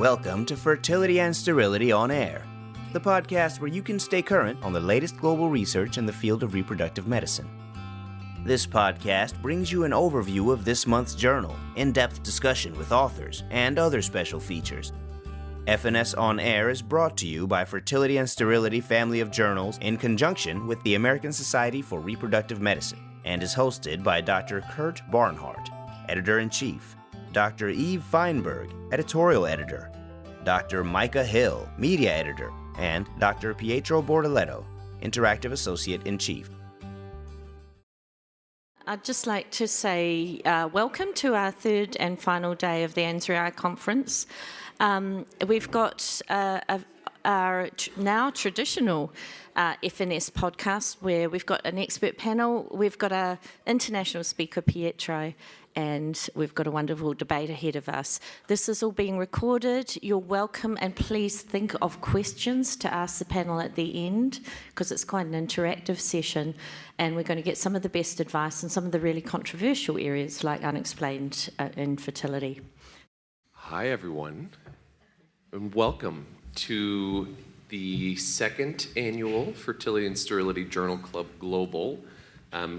Welcome to Fertility and Sterility on Air, the podcast where you can stay current on the latest global research in the field of reproductive medicine. This podcast brings you an overview of this month's journal, in-depth discussion with authors, and other special features. F&S On Air is brought to you by Fertility and Sterility family of journals in conjunction with the American Society for Reproductive Medicine, and is hosted by Dr. Kurt Barnhart, Editor-in-Chief, Dr. Eve Feinberg, Editorial Editor, Dr. Micah Hill, Media Editor, and Dr. Pietro Bordoletto, Interactive Associate-in-Chief. I'd just like to say welcome to our third and final day of the ANZSREI conference. We've got our now traditional F&S podcast where we've got an expert panel, we've got our international speaker Pietro, and we've got a wonderful debate ahead of us. This is all being recorded. You're welcome, and please think of questions to ask the panel at the end, because it's quite an interactive session, and we're going to get some of the best advice in some of the really controversial areas like unexplained infertility. Hi, everyone, and welcome to the second annual Fertility and Sterility Journal Club Global,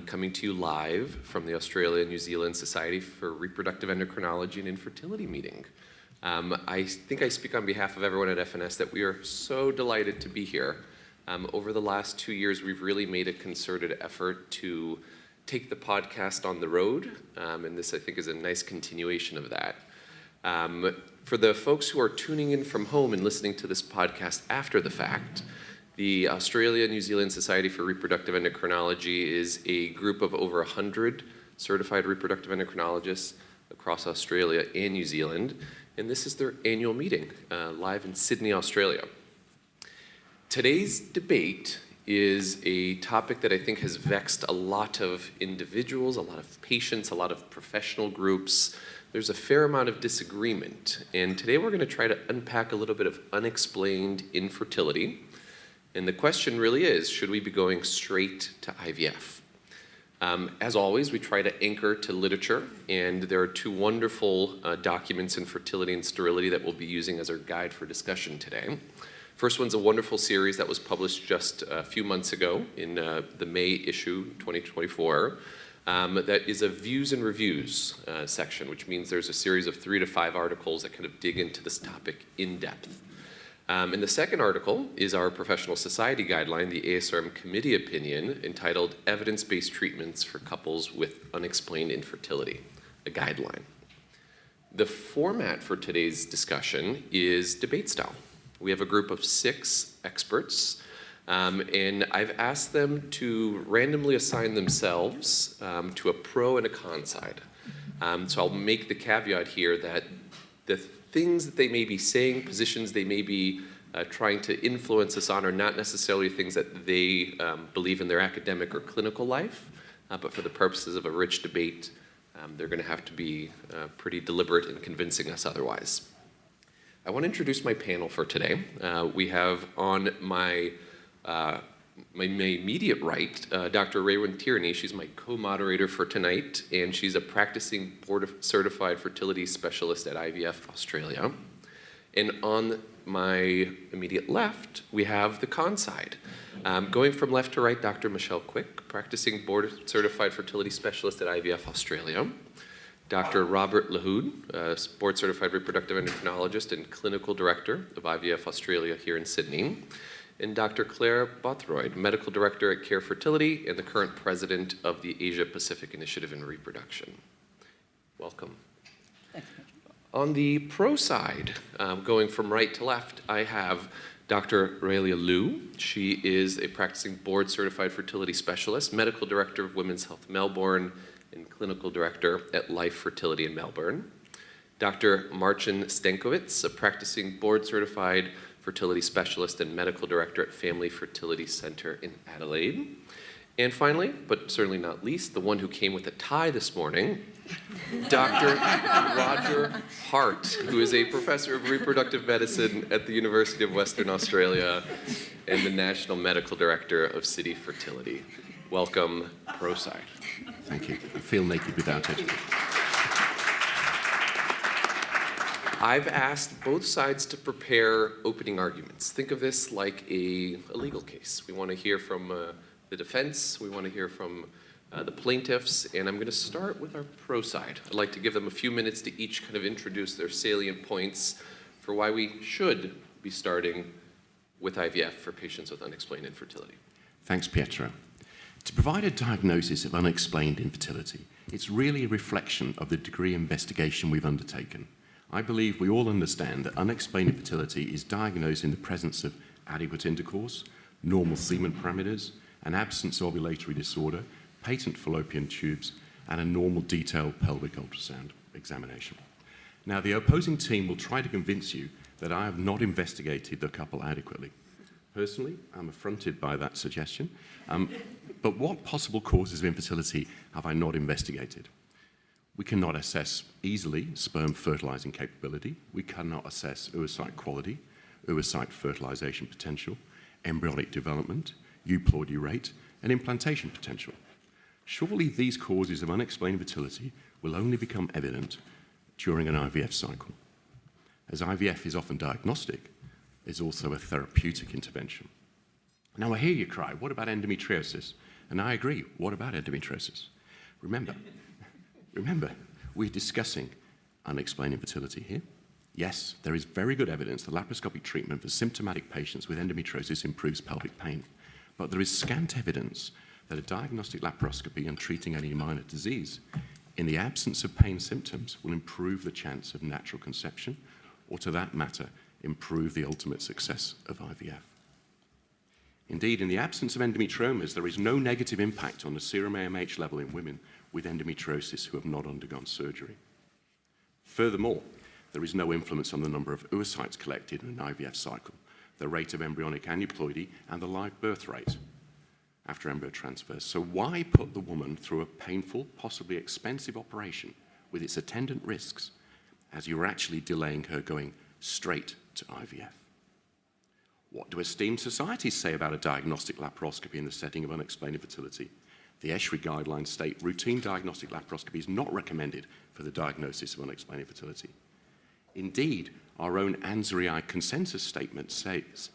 coming to you live from the Australia and New Zealand Society for Reproductive Endocrinology and Infertility meeting. I think I speak on behalf of everyone at F&S that we are so delighted to be here. Over the last 2 years, we've really made a concerted effort to take the podcast on the road, and this, I think, is a nice continuation of that. For the folks who are tuning in from home and listening to this podcast after the fact, the Australia-New Zealand Society for Reproductive Endocrinology is a group of over 100 certified reproductive endocrinologists across Australia and New Zealand, and this is their annual meeting live in Sydney, Australia. Today's debate is a topic that I think has vexed a lot of individuals, a lot of patients, a lot of professional groups. There's a fair amount of disagreement, and today we're going to try to unpack a little bit of unexplained infertility. And the question really is, should we be going straight to IVF? As always, we try to anchor to literature, and there are two wonderful documents in Fertility and Sterility that we'll be using as our guide for discussion today. First one's a wonderful series that was published just a few months ago in the May issue 2024. That is a views and reviews section, which means there's a series of 3 to 5 articles that kind of dig into this topic in depth. And the second article is our professional society guideline, the ASRM committee opinion, entitled Evidence-Based Treatments for Couples with Unexplained Infertility, a guideline. The format for today's discussion is debate style. We have a group of 6 experts, and I've asked them to randomly assign themselves to a pro and a con side. So I'll make the caveat here that the things that they may be saying, positions they may be trying to influence us on, are not necessarily things that they believe in their academic or clinical life, but for the purposes of a rich debate, they're going to have to be pretty deliberate in convincing us otherwise. I want to introduce my panel for today. We have on my immediate right, Dr. Raywyn Tierney. She's my co-moderator for tonight, and she's a practicing board-certified fertility specialist at IVF Australia. And on my immediate left, we have the con side. Going from left to right, Dr. Michelle Quick, practicing board-certified fertility specialist at IVF Australia. Dr. Robert Lahoud, board-certified reproductive endocrinologist and clinical director of IVF Australia here in Sydney. And Dr. Claire Bothroyd, Medical Director at Care Fertility and the current President of the Asia Pacific Initiative in Reproduction. Welcome. Thanks. On the pro side, going from right to left, I have Dr. Aurelia Liu. She is a practicing board-certified fertility specialist, Medical Director of Women's Health Melbourne, and Clinical Director at Life Fertility in Melbourne. Dr. Marcin Stankiewicz, a practicing board-certified fertility specialist and medical director at Family Fertility Center in Adelaide. And finally, but certainly not least, the one who came with a tie this morning, Dr. Roger Hart, who is a professor of reproductive medicine at the University of Western Australia and the national medical director of City Fertility. Welcome, pro side. Thank you. I feel naked without it. I've asked both sides to prepare opening arguments. Think of this like a legal case. We want to hear from the defense. We want to hear from the plaintiffs. And I'm going to start with our pro side. I'd like to give them a few minutes to each kind of introduce their salient points for why we should be starting with IVF for patients with unexplained infertility. Thanks, Pietro. To provide a diagnosis of unexplained infertility, it's really a reflection of the degree of investigation we've undertaken. I believe we all understand that unexplained infertility is diagnosed in the presence of adequate intercourse, normal semen parameters, an absence of ovulatory disorder, patent fallopian tubes, and a normal detailed pelvic ultrasound examination. Now, the opposing team will try to convince you that I have not investigated the couple adequately. Personally, I'm affronted by that suggestion. But what possible causes of infertility have I not investigated? We cannot assess easily sperm fertilizing capability. We cannot assess oocyte quality, oocyte fertilization potential, embryonic development, euploidy rate, and implantation potential. Surely these causes of unexplained infertility will only become evident during an IVF cycle. As IVF is often diagnostic, it's also a therapeutic intervention. Now I hear you cry, what about endometriosis? And I agree, what about endometriosis? Remember, we're discussing unexplained infertility here. Yes, there is very good evidence that laparoscopic treatment for symptomatic patients with endometriosis improves pelvic pain, but there is scant evidence that a diagnostic laparoscopy and treating any minor disease in the absence of pain symptoms will improve the chance of natural conception, or to that matter, improve the ultimate success of IVF. Indeed, in the absence of endometriomas, there is no negative impact on the serum AMH level in women with endometriosis who have not undergone surgery. Furthermore, there is no influence on the number of oocytes collected in an IVF cycle, the rate of embryonic aneuploidy, and the live birth rate after embryo transfer. So why put the woman through a painful, possibly expensive operation with its attendant risks as you're actually delaying her going straight to IVF? What do esteemed societies say about a diagnostic laparoscopy in the setting of unexplained infertility? The ASREI guidelines state routine diagnostic laparoscopy is not recommended for the diagnosis of unexplained infertility. Indeed, our own ANZSREI consensus statement says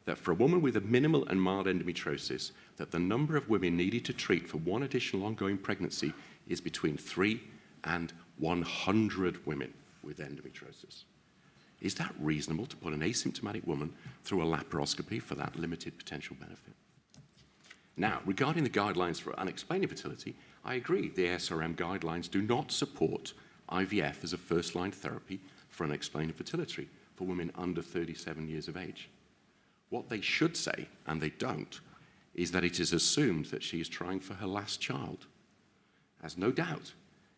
that for a woman with a minimal and mild endometriosis, that the number of women needed to treat for one additional ongoing pregnancy is between 3 and 100 women with endometriosis. Is that reasonable to put an asymptomatic woman through a laparoscopy for that limited potential benefit? Now, regarding the guidelines for unexplained infertility, I agree the ASRM guidelines do not support IVF as a first-line therapy for unexplained infertility for women under 37 years of age. What they should say, and they don't, is that it is assumed that she is trying for her last child. As no doubt,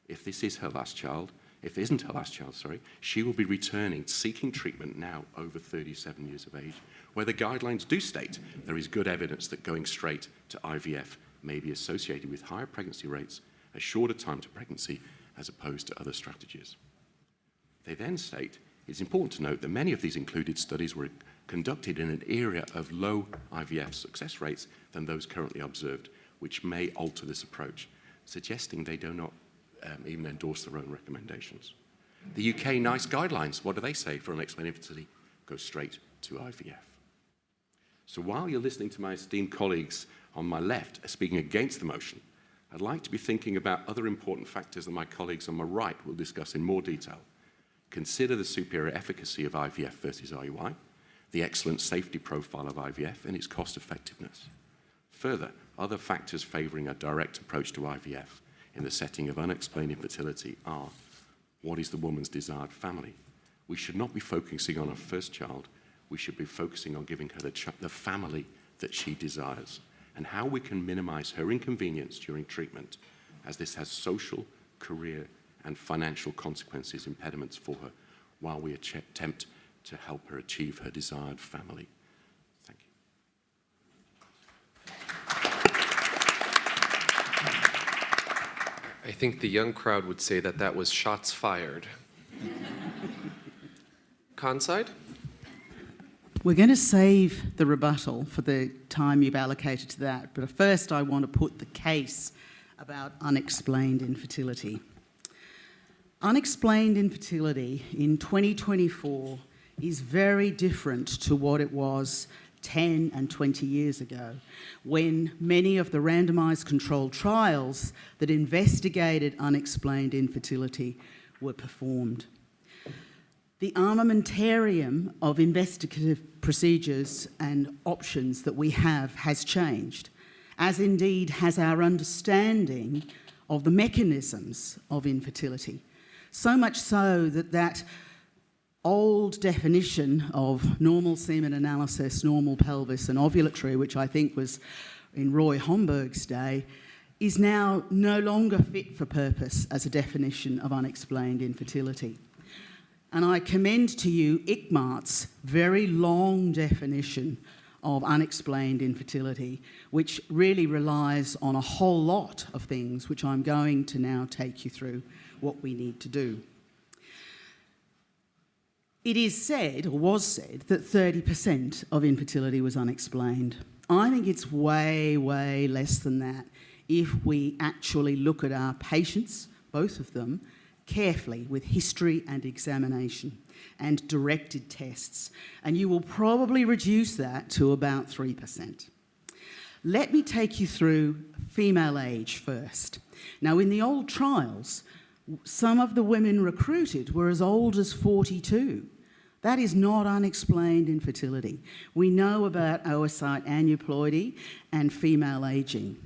if this is her last child, if it isn't her last child, she will be returning, seeking treatment now over 37 years of age, where the guidelines do state there is good evidence that going straight to IVF may be associated with higher pregnancy rates, a shorter time to pregnancy, as opposed to other strategies. They then state it's important to note that many of these included studies were conducted in an area of low IVF success rates than those currently observed, which may alter this approach, suggesting they do not even endorse their own recommendations. The UK NICE guidelines, what do they say for unexplained infertility? Go straight to IVF. So while you're listening to my esteemed colleagues on my left speaking against the motion, I'd like to be thinking about other important factors that my colleagues on my right will discuss in more detail. Consider the superior efficacy of IVF versus IUI, the excellent safety profile of IVF and its cost effectiveness. Further, other factors favouring a direct approach to IVF in the setting of unexplained infertility are: what is the woman's desired family? We should not be focusing on her first child, we should be focusing on giving her the family that she desires, and how we can minimise her inconvenience during treatment, as this has social, career, and financial consequences, impediments for her, while we attempt to help her achieve her desired family. Thank you. I think the young crowd would say that that was shots fired. Con side? We're going to save the rebuttal for the time you've allocated to that, but first I want to put the case about unexplained infertility. Unexplained infertility in 2024 is very different to what it was 10 and 20 years ago, when many of the randomised controlled trials that investigated unexplained infertility were performed. The armamentarium of investigative procedures and options that we have has changed, as indeed has our understanding of the mechanisms of infertility. So much so that that old definition of normal semen analysis, normal pelvis and ovulatory, which I think was in Roy Homburg's day, is now no longer fit for purpose as a definition of unexplained infertility. And I commend to you ICMART's very long definition of unexplained infertility, which really relies on a whole lot of things, which I'm going to now take you through what we need to do. It is said, or was said, that 30% of infertility was unexplained. I think it's way, way less than that if we actually look at our patients, both of them, carefully with history and examination and directed tests. And you will probably reduce that to about 3%. Let me take you through female age first. Now, in the old trials, some of the women recruited were as old as 42. That is not unexplained infertility. We know about oocyte aneuploidy and female ageing.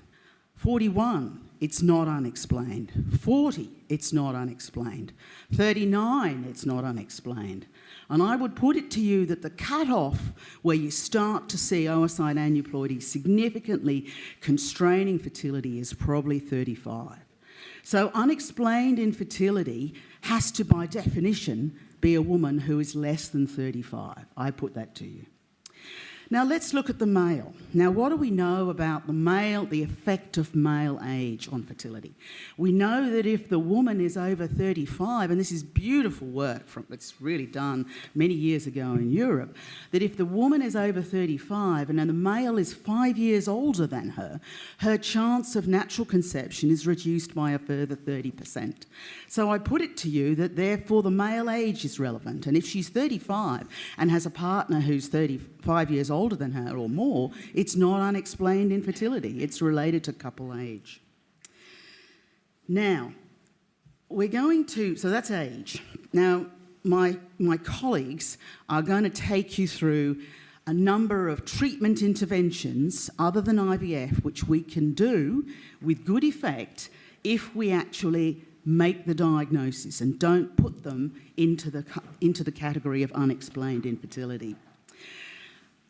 41, it's not unexplained. 40, it's not unexplained. 39, it's not unexplained. And I would put it to you that the cut-off where you start to see oocyte aneuploidy significantly constraining fertility is probably 35. So unexplained infertility has to, by definition, be a woman who is less than 35. I put that to you. Now let's look at the male. Now what do we know about the male, the effect of male age on fertility? We know that if the woman is over 35, and this is beautiful work it's really done many years ago in Europe, that if the woman is over 35 and then the male is 5 years older than her, her chance of natural conception is reduced by a further 30%. So I put it to you that therefore the male age is relevant, and if she's 35 and has a partner who's 35 years older than her or more, it's not unexplained infertility. It's related to couple age. Now, we're going to, so that's age. Now, my colleagues are going to take you through a number of treatment interventions other than IVF, which we can do with good effect if we actually make the diagnosis and don't put them into the category of unexplained infertility.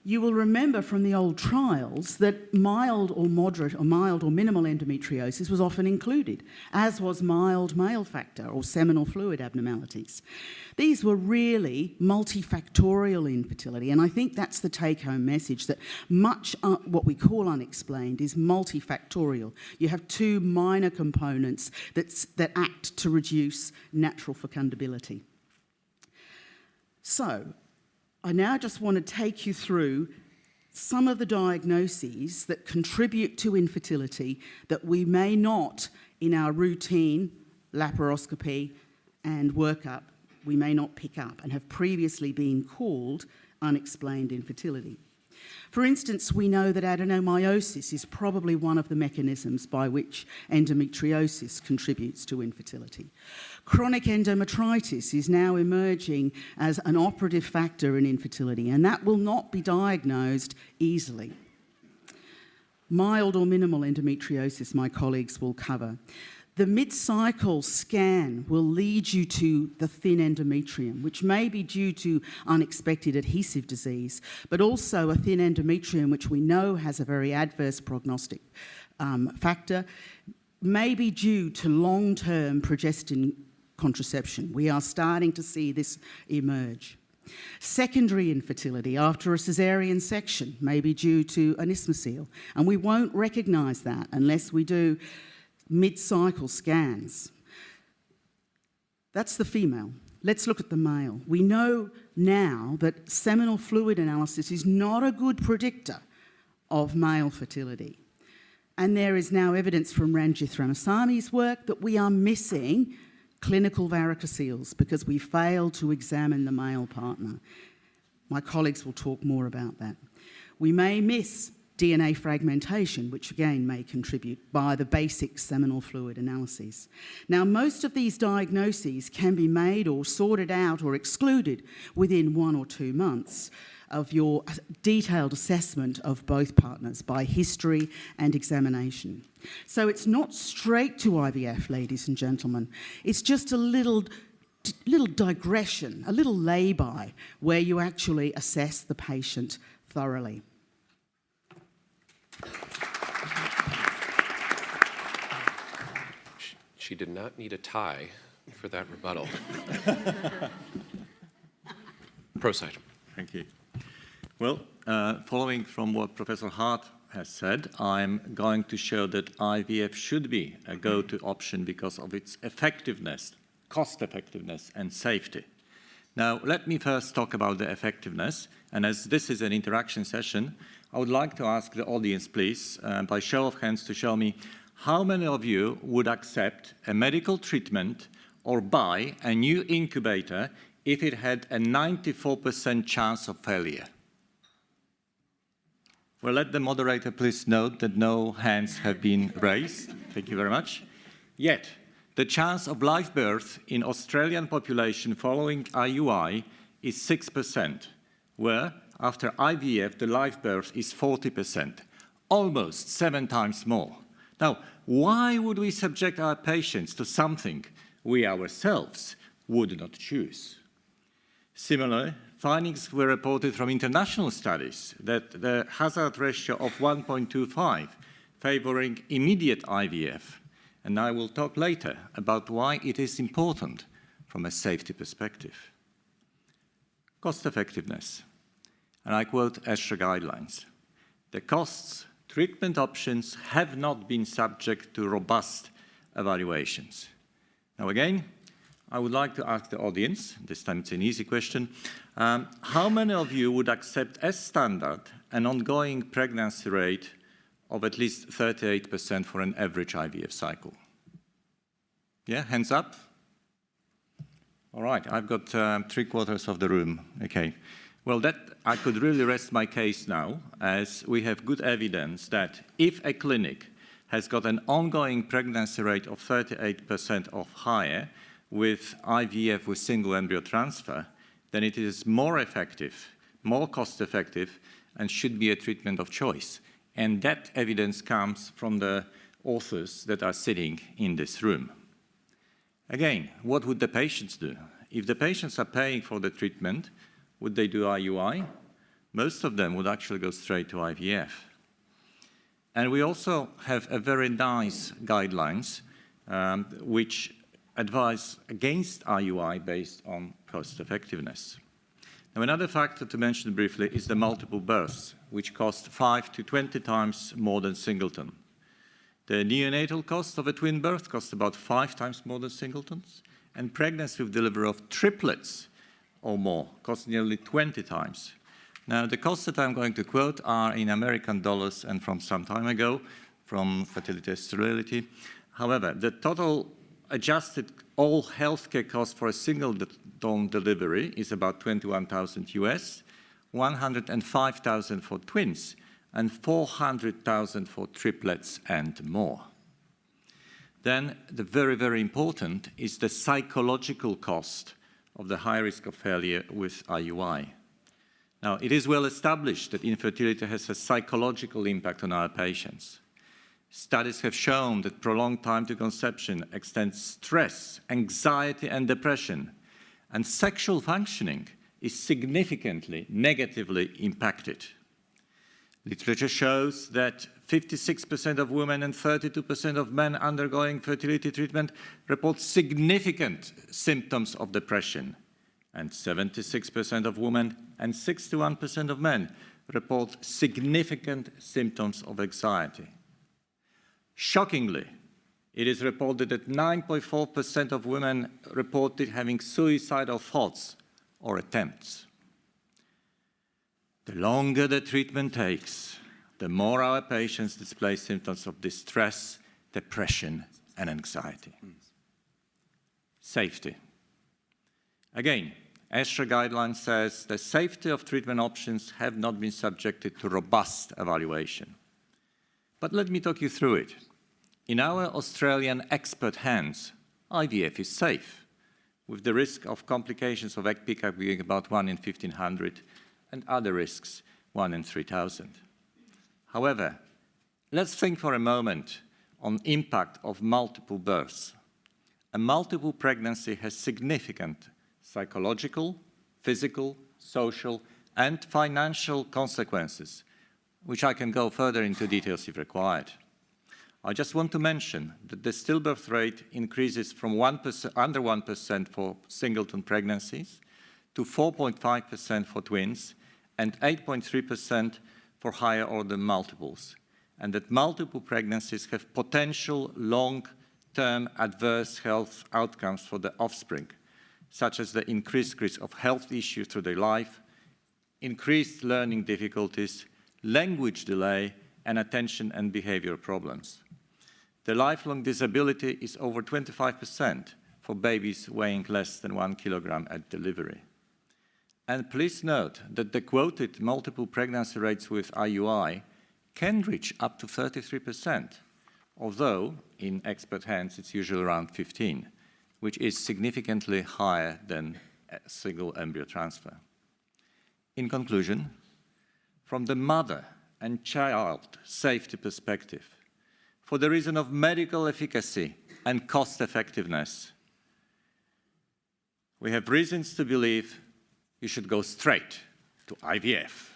You will remember from the old trials that mild or moderate or mild or minimal endometriosis was often included, as was mild male factor or seminal fluid abnormalities. These were really multifactorial infertility, and I think that's the take-home message, that much what we call unexplained is multifactorial. You have two minor components that act to reduce natural fecundability. So, I now just want to take you through some of the diagnoses that contribute to infertility that we may not, in our routine laparoscopy and workup, we may not pick up and have previously been called unexplained infertility. For instance, we know that adenomyosis is probably one of the mechanisms by which endometriosis contributes to infertility. Chronic endometritis is now emerging as an operative factor in infertility, and that will not be diagnosed easily. Mild or minimal endometriosis, my colleagues will cover. The mid-cycle scan will lead you to the thin endometrium, which may be due to unexpected adhesive disease, but also a thin endometrium, which we know has a very adverse prognostic factor, may be due to long-term progestin contraception. We are starting to see this emerge. Secondary infertility after a caesarean section may be due to anismocele, and we won't recognise that unless we do mid-cycle scans. That's the female. Let's look at the male. We know now that seminal fluid analysis is not a good predictor of male fertility. And there is now evidence from Ranjith Ramaswamy's work that we are missing clinical varicoceles because we failed to examine the male partner. My colleagues will talk more about that. We may miss DNA fragmentation, which again may contribute by the basic seminal fluid analyses. Now, most of these diagnoses can be made or sorted out or excluded within 1 or 2 months of your detailed assessment of both partners by history and examination. So it's not straight to IVF, ladies and gentlemen. It's just a little digression, a little lay-by, where you actually assess the patient thoroughly. She did not need a tie for that rebuttal. Proceed. Thank you. Well, following from what Professor Hart has said, I'm going to show that IVF should be a go-to option because of its effectiveness, cost-effectiveness, and safety. Now, let me first talk about the effectiveness, and as this is an interaction session, I would like to ask the audience, please, by show of hands, to show me how many of you would accept a medical treatment or buy a new incubator if it had a 94% chance of failure. Well, let the moderator please note that no hands have been raised. Thank you very much. Yet, the chance of live birth in Australian population following IUI is 6%, where after IVF the live birth is 40%, almost 7 times more. Now, why would we subject our patients to something we ourselves would not choose? Similarly, findings were reported from international studies that the hazard ratio of 1.25 favoring immediate IVF, and I will talk later about why it is important from a safety perspective. Cost effectiveness, and I quote ASREI guidelines. The costs, treatment options have not been subject to robust evaluations. Now again, I would like to ask the audience, this time it's an easy question, how many of you would accept as standard an ongoing pregnancy rate of at least 38% for an average IVF cycle? Yeah, hands up. All right, I've got 3/4 of the room. Okay. Well, that I could really rest my case now, as we have good evidence that if a clinic has got an ongoing pregnancy rate of 38% or higher with IVF with single embryo transfer, then it is more effective, more cost effective, and should be a treatment of choice. And that evidence comes from the authors that are sitting in this room. Again, what would the patients do? If the patients are paying for the treatment, would they do IUI? Most of them would actually go straight to IVF. And we also have a very nice guidelines which advise against IUI based on cost effectiveness. Now, another factor to mention briefly is the multiple births, which cost 5 to 20 times more than singleton. The neonatal cost of a twin birth costs about 5 times more than singletons, and pregnancy with delivery of triplets or more costs nearly 20 times. Now, the costs that I'm going to quote are in American dollars and from some time ago, from Fertility and Sterility. However, the total adjusted all healthcare costs for a singleton delivery is about $21,000 US, $105,000 for twins, and $400,000 for triplets and more. Then the very, very important is the psychological cost of the high risk of failure with IUI. Now, it is well established that infertility has a psychological impact on our patients. Studies have shown that prolonged time to conception extends stress, anxiety, and depression, and sexual functioning is significantly negatively impacted. Literature shows that 56% of women and 32% of men undergoing fertility treatment report significant symptoms of depression, and 76% of women and 61% of men report significant symptoms of anxiety. Shockingly, it is reported that 9.4% of women reported having suicidal thoughts or attempts. The longer the treatment takes, the more our patients display symptoms of distress, depression, and anxiety. Safety. Again, ASREI guidelines says the safety of treatment options have not been subjected to robust evaluation. But let me talk you through it. In our Australian expert hands, IVF is safe, with the risk of complications of egg pickup being about 1 in 1,500 and other risks 1 in 3,000. However, let's think for a moment on impact of multiple births. A multiple pregnancy has significant psychological, physical, social, and financial consequences, which I can go further into details if required. I just want to mention that the stillbirth rate increases from under 1% for singleton pregnancies to 4.5% for twins and 8.3% for higher order multiples, and that multiple pregnancies have potential long-term adverse health outcomes for the offspring, such as the increased risk of health issues through their life, increased learning difficulties, language delay, and attention and behavior problems. The lifelong disability is over 25% for babies weighing less than 1 kilogram at delivery. And please note that the quoted multiple pregnancy rates with IUI can reach up to 33%, although in expert hands it's usually around 15%, which is significantly higher than a single embryo transfer. In conclusion, from the mother and child safety perspective, for the reason of medical efficacy and cost effectiveness, we have reasons to believe you should go straight to IVF.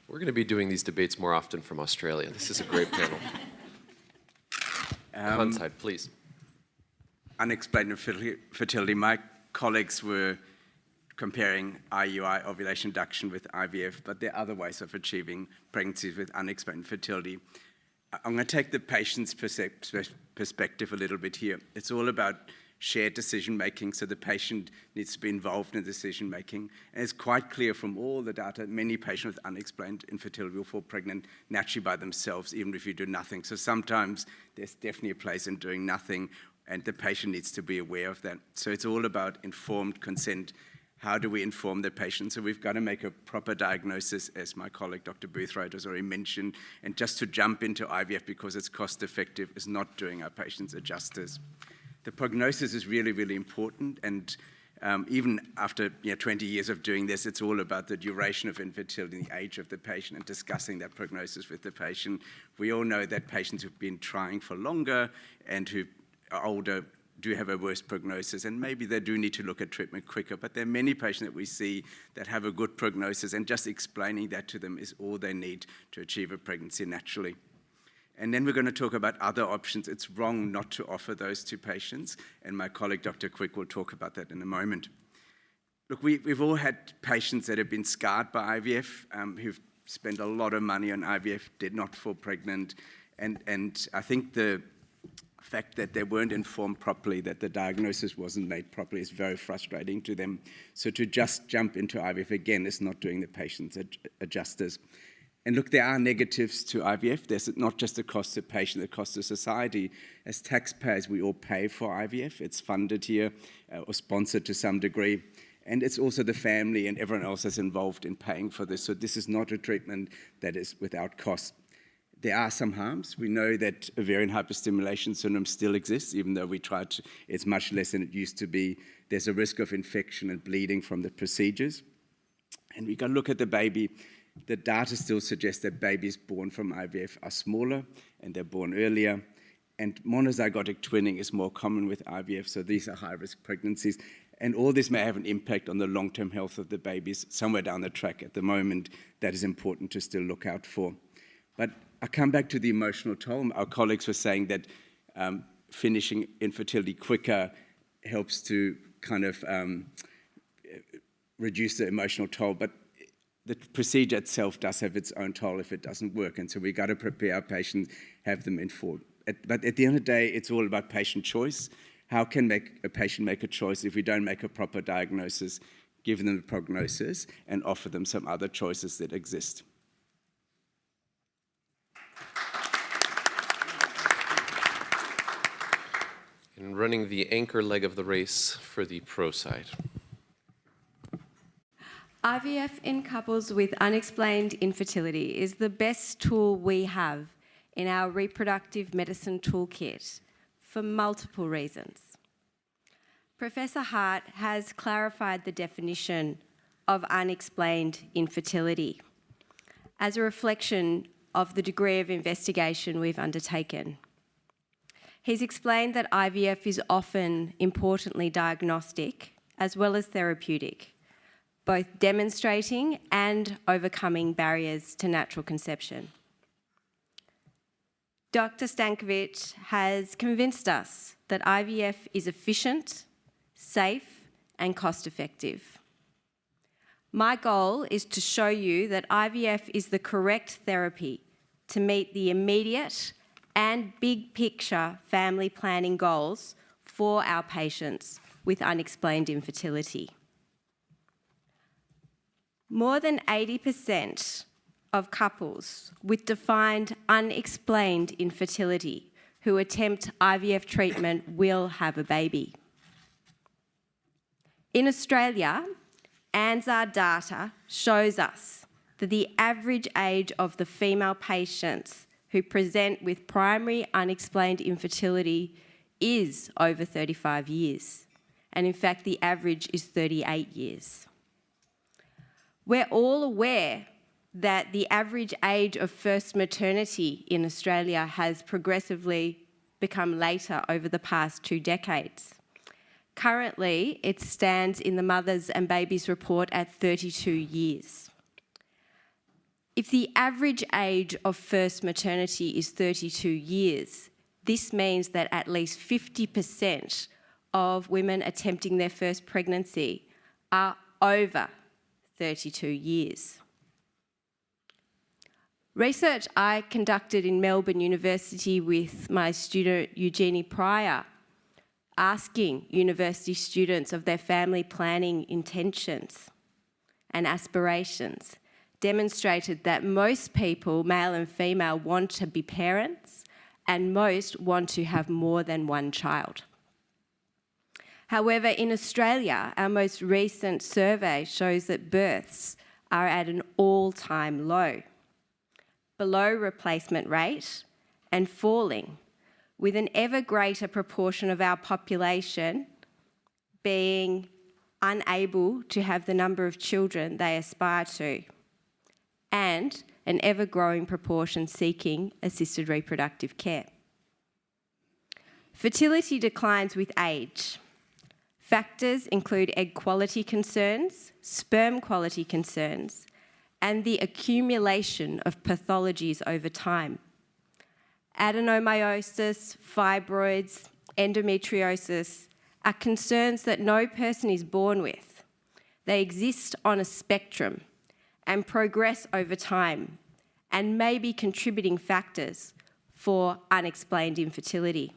We're going to be doing these debates more often from Australia. This is a great panel. Onsite, please. Unexplained fertility. My colleagues were comparing IUI, ovulation induction, with IVF, but there are other ways of achieving pregnancies with unexplained fertility. I'm going to take the patient's perspective a little bit here. It's all about shared decision-making, so the patient needs to be involved in decision-making. And it's quite clear from all the data, many patients with unexplained infertility will fall pregnant naturally by themselves, even if you do nothing. So sometimes there's definitely a place in doing nothing, and the patient needs to be aware of that. So it's all about informed consent. How do we inform the patient? So we've got to make a proper diagnosis, as my colleague Dr. Boothroyd has already mentioned, and just to jump into IVF because it's cost-effective is not doing our patients a justice. The prognosis is really, really important, and even after 20 years of doing this, it's all about the duration of infertility, the age of the patient, and discussing that prognosis with the patient. We all know that patients who've been trying for longer and who are older do have a worse prognosis, and maybe they do need to look at treatment quicker, but there are many patients that we see that have a good prognosis, and just explaining that to them is all they need to achieve a pregnancy naturally. And then we're going to talk about other options. It's wrong not to offer those to patients, and my colleague Dr. Quick will talk about that in a moment. Look, we've all had patients that have been scarred by IVF, who've spent a lot of money on IVF, did not fall pregnant, and I think the fact that they weren't informed properly, that the diagnosis wasn't made properly, is very frustrating to them. So to just jump into IVF again is not doing the patients a justice. And look, there are negatives to IVF. There's not just the cost to the patient, the cost to society. As taxpayers, we all pay for IVF. It's funded here or sponsored to some degree. And it's also the family and everyone else that's involved in paying for this. So this is not a treatment that is without cost. There are some harms. We know that ovarian hyperstimulation syndrome still exists, even though we tried to, it's much less than it used to be. There's a risk of infection and bleeding from the procedures. And we can look at the baby. The data still suggests that babies born from IVF are smaller and they're born earlier. And monozygotic twinning is more common with IVF, so these are high-risk pregnancies. And all this may have an impact on the long-term health of the babies somewhere down the track at the moment. That is important to still look out for. But I come back to the emotional toll. Our colleagues were saying that finishing infertility quicker helps to kind of reduce the emotional toll. But the procedure itself does have its own toll if it doesn't work. And so we've got to prepare our patients, have them informed. But at the end of the day, it's all about patient choice. How can a patient make a choice if we don't make a proper diagnosis, give them a prognosis, and offer them some other choices that exist? and running the anchor leg of the race for the pro side. IVF in couples with unexplained infertility is the best tool we have in our reproductive medicine toolkit for multiple reasons. Professor Hart has clarified the definition of unexplained infertility as a reflection of the degree of investigation we've undertaken. He's explained that IVF is often importantly diagnostic as well as therapeutic, both demonstrating and overcoming barriers to natural conception. Dr. Stankovic has convinced us that IVF is efficient, safe, and cost-effective. My goal is to show you that IVF is the correct therapy to meet the immediate and big picture family planning goals for our patients with unexplained infertility. More than 80% of couples with defined unexplained infertility who attempt IVF treatment will have a baby. In Australia, ANZSREI data shows us that the average age of the female patients who present with primary unexplained infertility is over 35 years. And in fact, the average is 38 years. We're all aware that the average age of first maternity in Australia has progressively become later over the past 2 decades. Currently, it stands in the Mothers and Babies report at 32 years. If the average age of first maternity is 32 years, this means that at least 50% of women attempting their first pregnancy are over 32 years. Research I conducted in Melbourne University with my student Eugenie Pryor, asking university students of their family planning intentions and aspirations, demonstrated that most people, male and female, want to be parents and most want to have more than one child. However, in Australia, our most recent survey shows that births are at an all-time low, below replacement rate and falling, with an ever greater proportion of our population being unable to have the number of children they aspire to, and an ever-growing proportion seeking assisted reproductive care. Fertility declines with age. Factors include egg quality concerns, sperm quality concerns, and the accumulation of pathologies over time. Adenomyosis, fibroids, endometriosis are concerns that no person is born with. They exist on a spectrum and progress over time and may be contributing factors for unexplained infertility.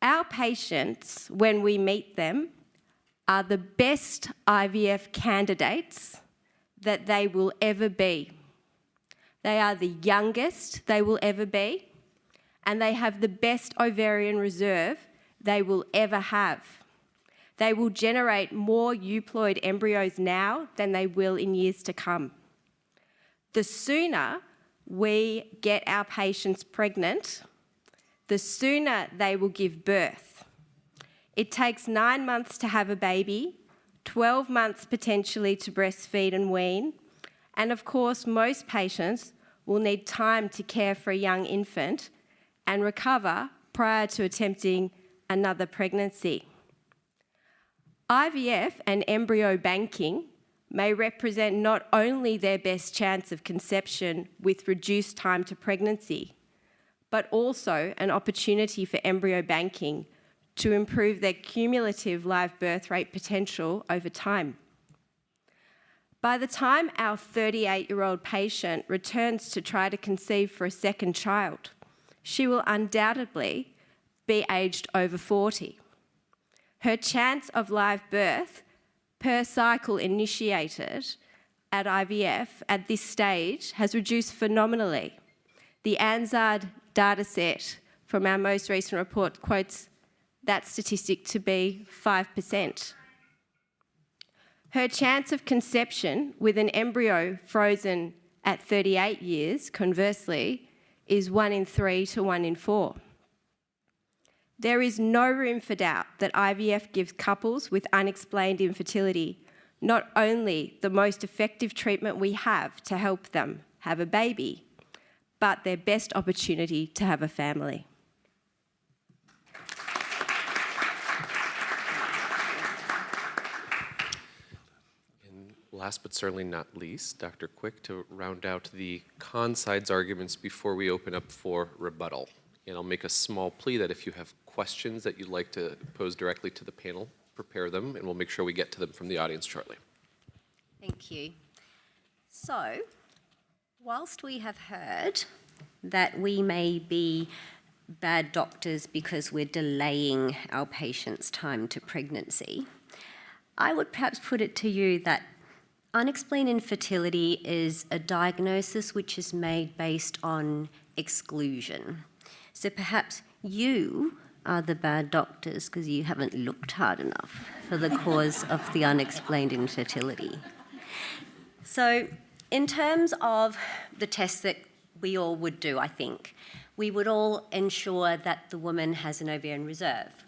Our patients, when we meet them, are the best IVF candidates that they will ever be. They are the youngest they will ever be, and they have the best ovarian reserve they will ever have. They will generate more euploid embryos now than they will in years to come. The sooner we get our patients pregnant, the sooner they will give birth. It takes 9 months to have a baby, 12 months potentially to breastfeed and wean, and of course most patients will need time to care for a young infant and recover prior to attempting another pregnancy. IVF and embryo banking may represent not only their best chance of conception with reduced time to pregnancy, but also an opportunity for embryo banking to improve their cumulative live birth rate potential over time. By the time our 38-year-old patient returns to try to conceive for a second child, she will undoubtedly be aged over 40. Her chance of live birth per cycle initiated at IVF at this stage has reduced phenomenally. The ANZSREI dataset from our most recent report quotes that statistic to be 5%. Her chance of conception with an embryo frozen at 38 years, conversely, is 1 in 3 to 1 in 4. There is no room for doubt that IVF gives couples with unexplained infertility not only the most effective treatment we have to help them have a baby, but their best opportunity to have a family. And last but certainly not least, Dr. Quick, to round out the con-sides arguments before we open up for rebuttal. And I'll make a small plea that if you have questions that you'd like to pose directly to the panel, prepare them, and we'll make sure we get to them from the audience shortly. Thank you. So, whilst we have heard that we may be bad doctors because we're delaying our patients' time to pregnancy, I would perhaps put it to you that unexplained infertility is a diagnosis which is made based on exclusion. So perhaps you are the bad doctors because you haven't looked hard enough for the cause of the unexplained infertility. So in terms of the tests that we all would do, I think, we would all ensure that the woman has an ovarian reserve.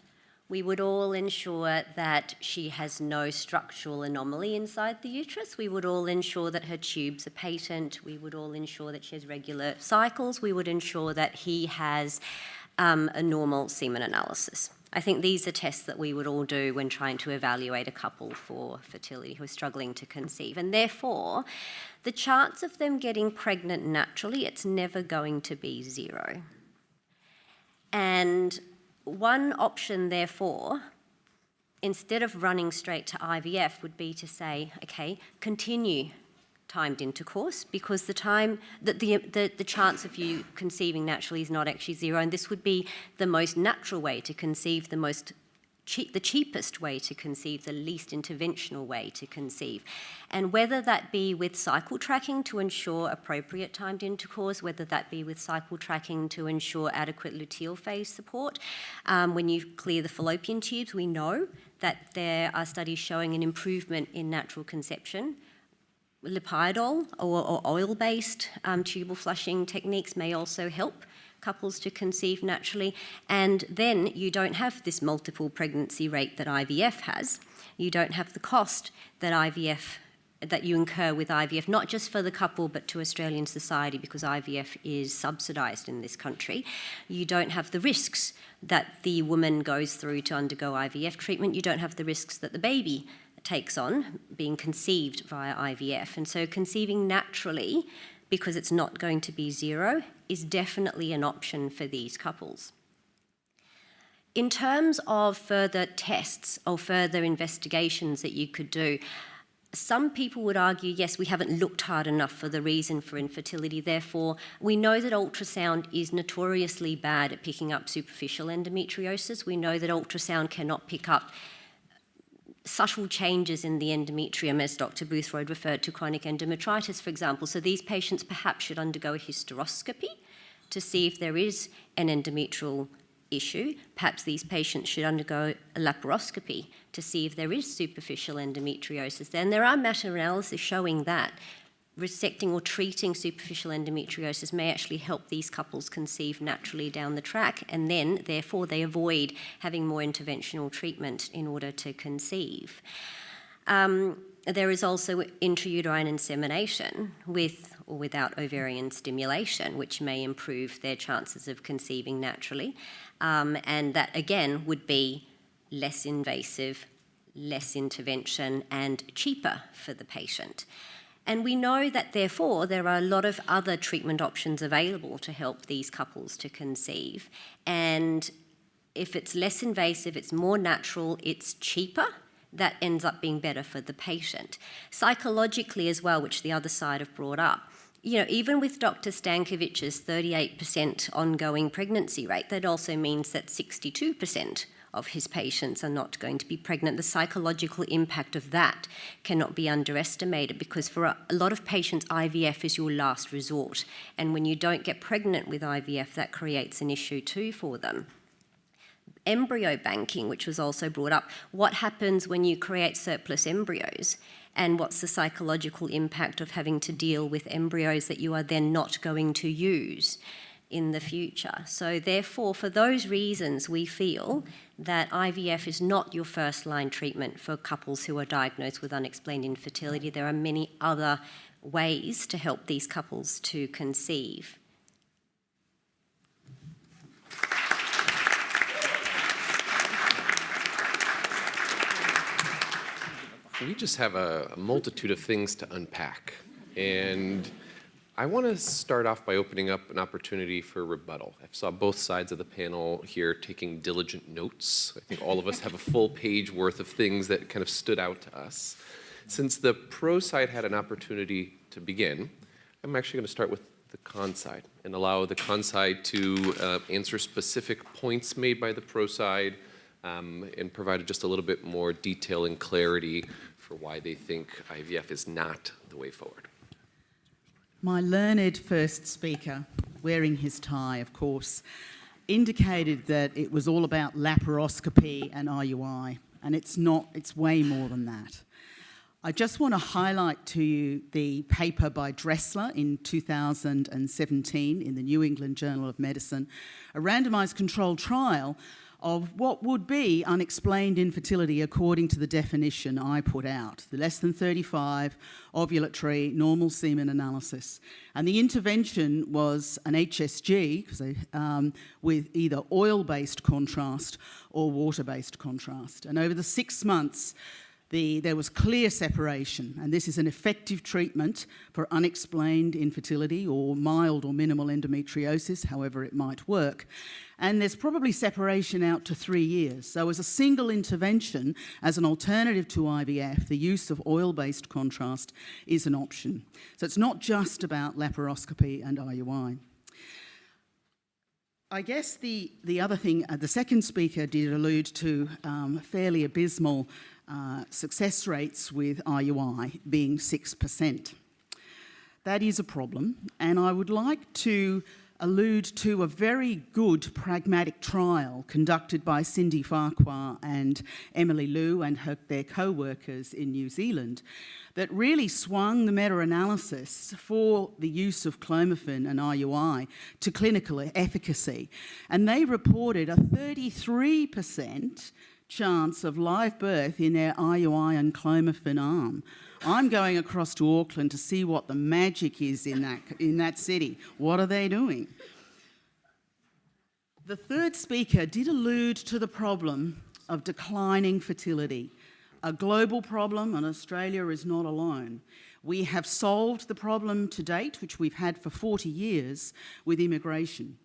We would all ensure that she has no structural anomaly inside the uterus. We would all ensure that her tubes are patent. We would all ensure that she has regular cycles. We would ensure that he has a normal semen analysis. I think these are tests that we would all do when trying to evaluate a couple for fertility who are struggling to conceive. And therefore, the chance of them getting pregnant naturally, it's never going to be 0. And one option, therefore, instead of running straight to IVF, would be to say, okay, continue timed intercourse, because the chance of you conceiving naturally is not actually 0, and this would be the most natural way to conceive, the cheapest way to conceive, the least interventional way to conceive. And whether that be with cycle tracking to ensure appropriate timed intercourse, whether that be with cycle tracking to ensure adequate luteal phase support, when you clear the fallopian tubes, we know that there are studies showing an improvement in natural conception. Lipiodol or oil-based tubal flushing techniques may also help couples to conceive naturally, and then you don't have this multiple pregnancy rate that IVF has. You don't have the cost that you incur with IVF, not just for the couple but to Australian society, because IVF is subsidised in this country. You don't have the risks that the woman goes through to undergo IVF treatment. You don't have the risks that the baby takes on being conceived via IVF. And so conceiving naturally, because it's not going to be 0, is definitely an option for these couples. In terms of further tests or further investigations that you could do, some people would argue, yes, we haven't looked hard enough for the reason for infertility. Therefore, we know that ultrasound is notoriously bad at picking up superficial endometriosis. We know that ultrasound cannot pick up subtle changes in the endometrium, as Dr. Boothroyd referred to chronic endometritis, for example. So these patients perhaps should undergo a hysteroscopy to see if there is an endometrial issue. Perhaps these patients should undergo a laparoscopy to see if there is superficial endometriosis. Then there are meta-analyses showing that resecting or treating superficial endometriosis may actually help these couples conceive naturally down the track, and then, therefore, they avoid having more interventional treatment in order to conceive. There is also intrauterine insemination with or without ovarian stimulation, which may improve their chances of conceiving naturally. And that, again, would be less invasive, less intervention, and cheaper for the patient. And we know that, therefore, there are a lot of other treatment options available to help these couples to conceive. And if it's less invasive, it's more natural, it's cheaper, that ends up being better for the patient. Psychologically as well, which the other side have brought up, even with Dr. Stankovic's 38% ongoing pregnancy rate, that also means that 62% of his patients are not going to be pregnant. The psychological impact of that cannot be underestimated, because for a lot of patients, IVF is your last resort. And when you don't get pregnant with IVF, that creates an issue too for them. Embryo banking, which was also brought up. What happens when you create surplus embryos? And what's the psychological impact of having to deal with embryos that you are then not going to use in the future? So therefore, for those reasons, we feel that IVF is not your first-line treatment for couples who are diagnosed with unexplained infertility. There are many other ways to help these couples to conceive. We just have a multitude of things to unpack. And I want to start off by opening up an opportunity for rebuttal. I saw both sides of the panel here taking diligent notes. I think all of us have a full page worth of things that kind of stood out to us. Since the pro side had an opportunity to begin, I'm actually going to start with the con side and allow the con side to answer specific points made by the pro side, and provide just a little bit more detail and clarity for why they think IVF is not the way forward. My learned first speaker, wearing his tie, of course, indicated that it was all about laparoscopy and IUI, and it's not, it's way more than that. I just want to highlight to you the paper by Dressler in 2017 in the New England Journal of Medicine, a randomised controlled trial of what would be unexplained infertility according to the definition I put out, the less than 35 ovulatory normal semen analysis. And the intervention was an HSG with either oil-based contrast or water-based contrast. And over the 6 months, there was clear separation, and this is an effective treatment for unexplained infertility or mild or minimal endometriosis, however it might work. And there's probably separation out to 3 years. So as a single intervention, as an alternative to IVF, the use of oil-based contrast is an option. So it's not just about laparoscopy and IUI. I guess the other thing, the second speaker did allude to fairly abysmal success rates with IUI being 6%. That is a problem, and I would like to allude to a very good pragmatic trial conducted by Cindy Farquhar and Emily Liu and their co-workers in New Zealand that really swung the meta-analysis for the use of clomiphene and IUI to clinical efficacy. And they reported a 33% chance of live birth in their IUI and clomiphene arm. I'm going across to Auckland to see what the magic is in that city. What are they doing? The third speaker did allude to the problem of declining fertility, a global problem, and Australia is not alone. We have solved the problem to date, which we've had for 40 years, with immigration.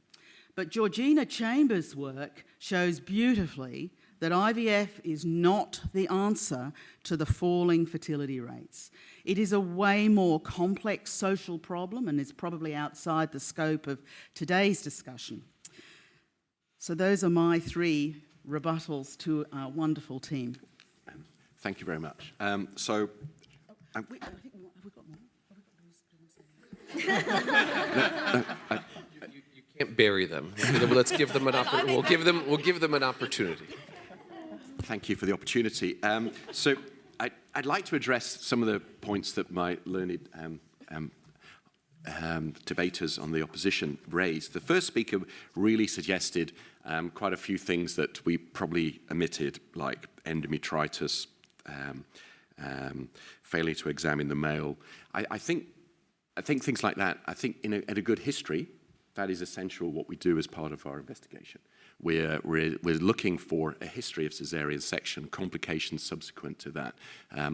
But Georgina Chambers' work shows beautifully that IVF is not the answer to the falling fertility rates. It is a way more complex social problem and is probably outside the scope of today's discussion. So those are my 3 rebuttals to our wonderful team. Thank you very much. Have we got more? You can't bury them. Let's give them an opportunity. We'll give them an opportunity. Thank you for the opportunity. So I'd like to address some of the points that my learned debaters on the opposition raised. The first speaker really suggested quite a few things that we probably omitted, like endometritis, failure to examine the male. I think things like that, I think in a good history, that is essential what we do as part of our investigation. We're looking for a history of caesarean section, complications subsequent to that.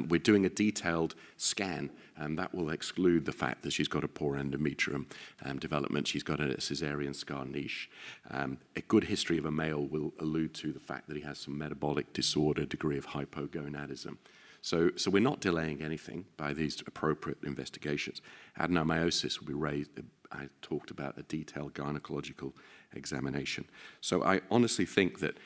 We're doing a detailed scan, and that will exclude the fact that she's got a poor endometrium development. She's got a caesarean scar niche. A good history of a male will allude to the fact that he has some metabolic disorder, degree of hypogonadism. So we're not delaying anything by these appropriate investigations. Adenomyosis will be raised. I talked about a detailed gynecological examination. So I honestly think that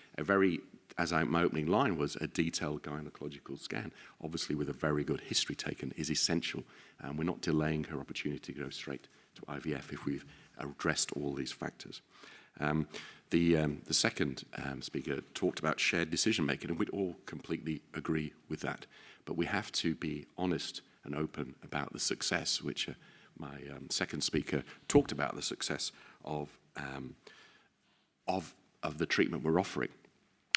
as my opening line was, a detailed gynecological scan, obviously with a very good history taken, is essential. And we're not delaying her opportunity to go straight to IVF if we've addressed all these factors. The second speaker talked about shared decision-making, and we'd all completely agree with that. But we have to be honest and open about the success, which my second speaker talked about, the success of the treatment we're offering.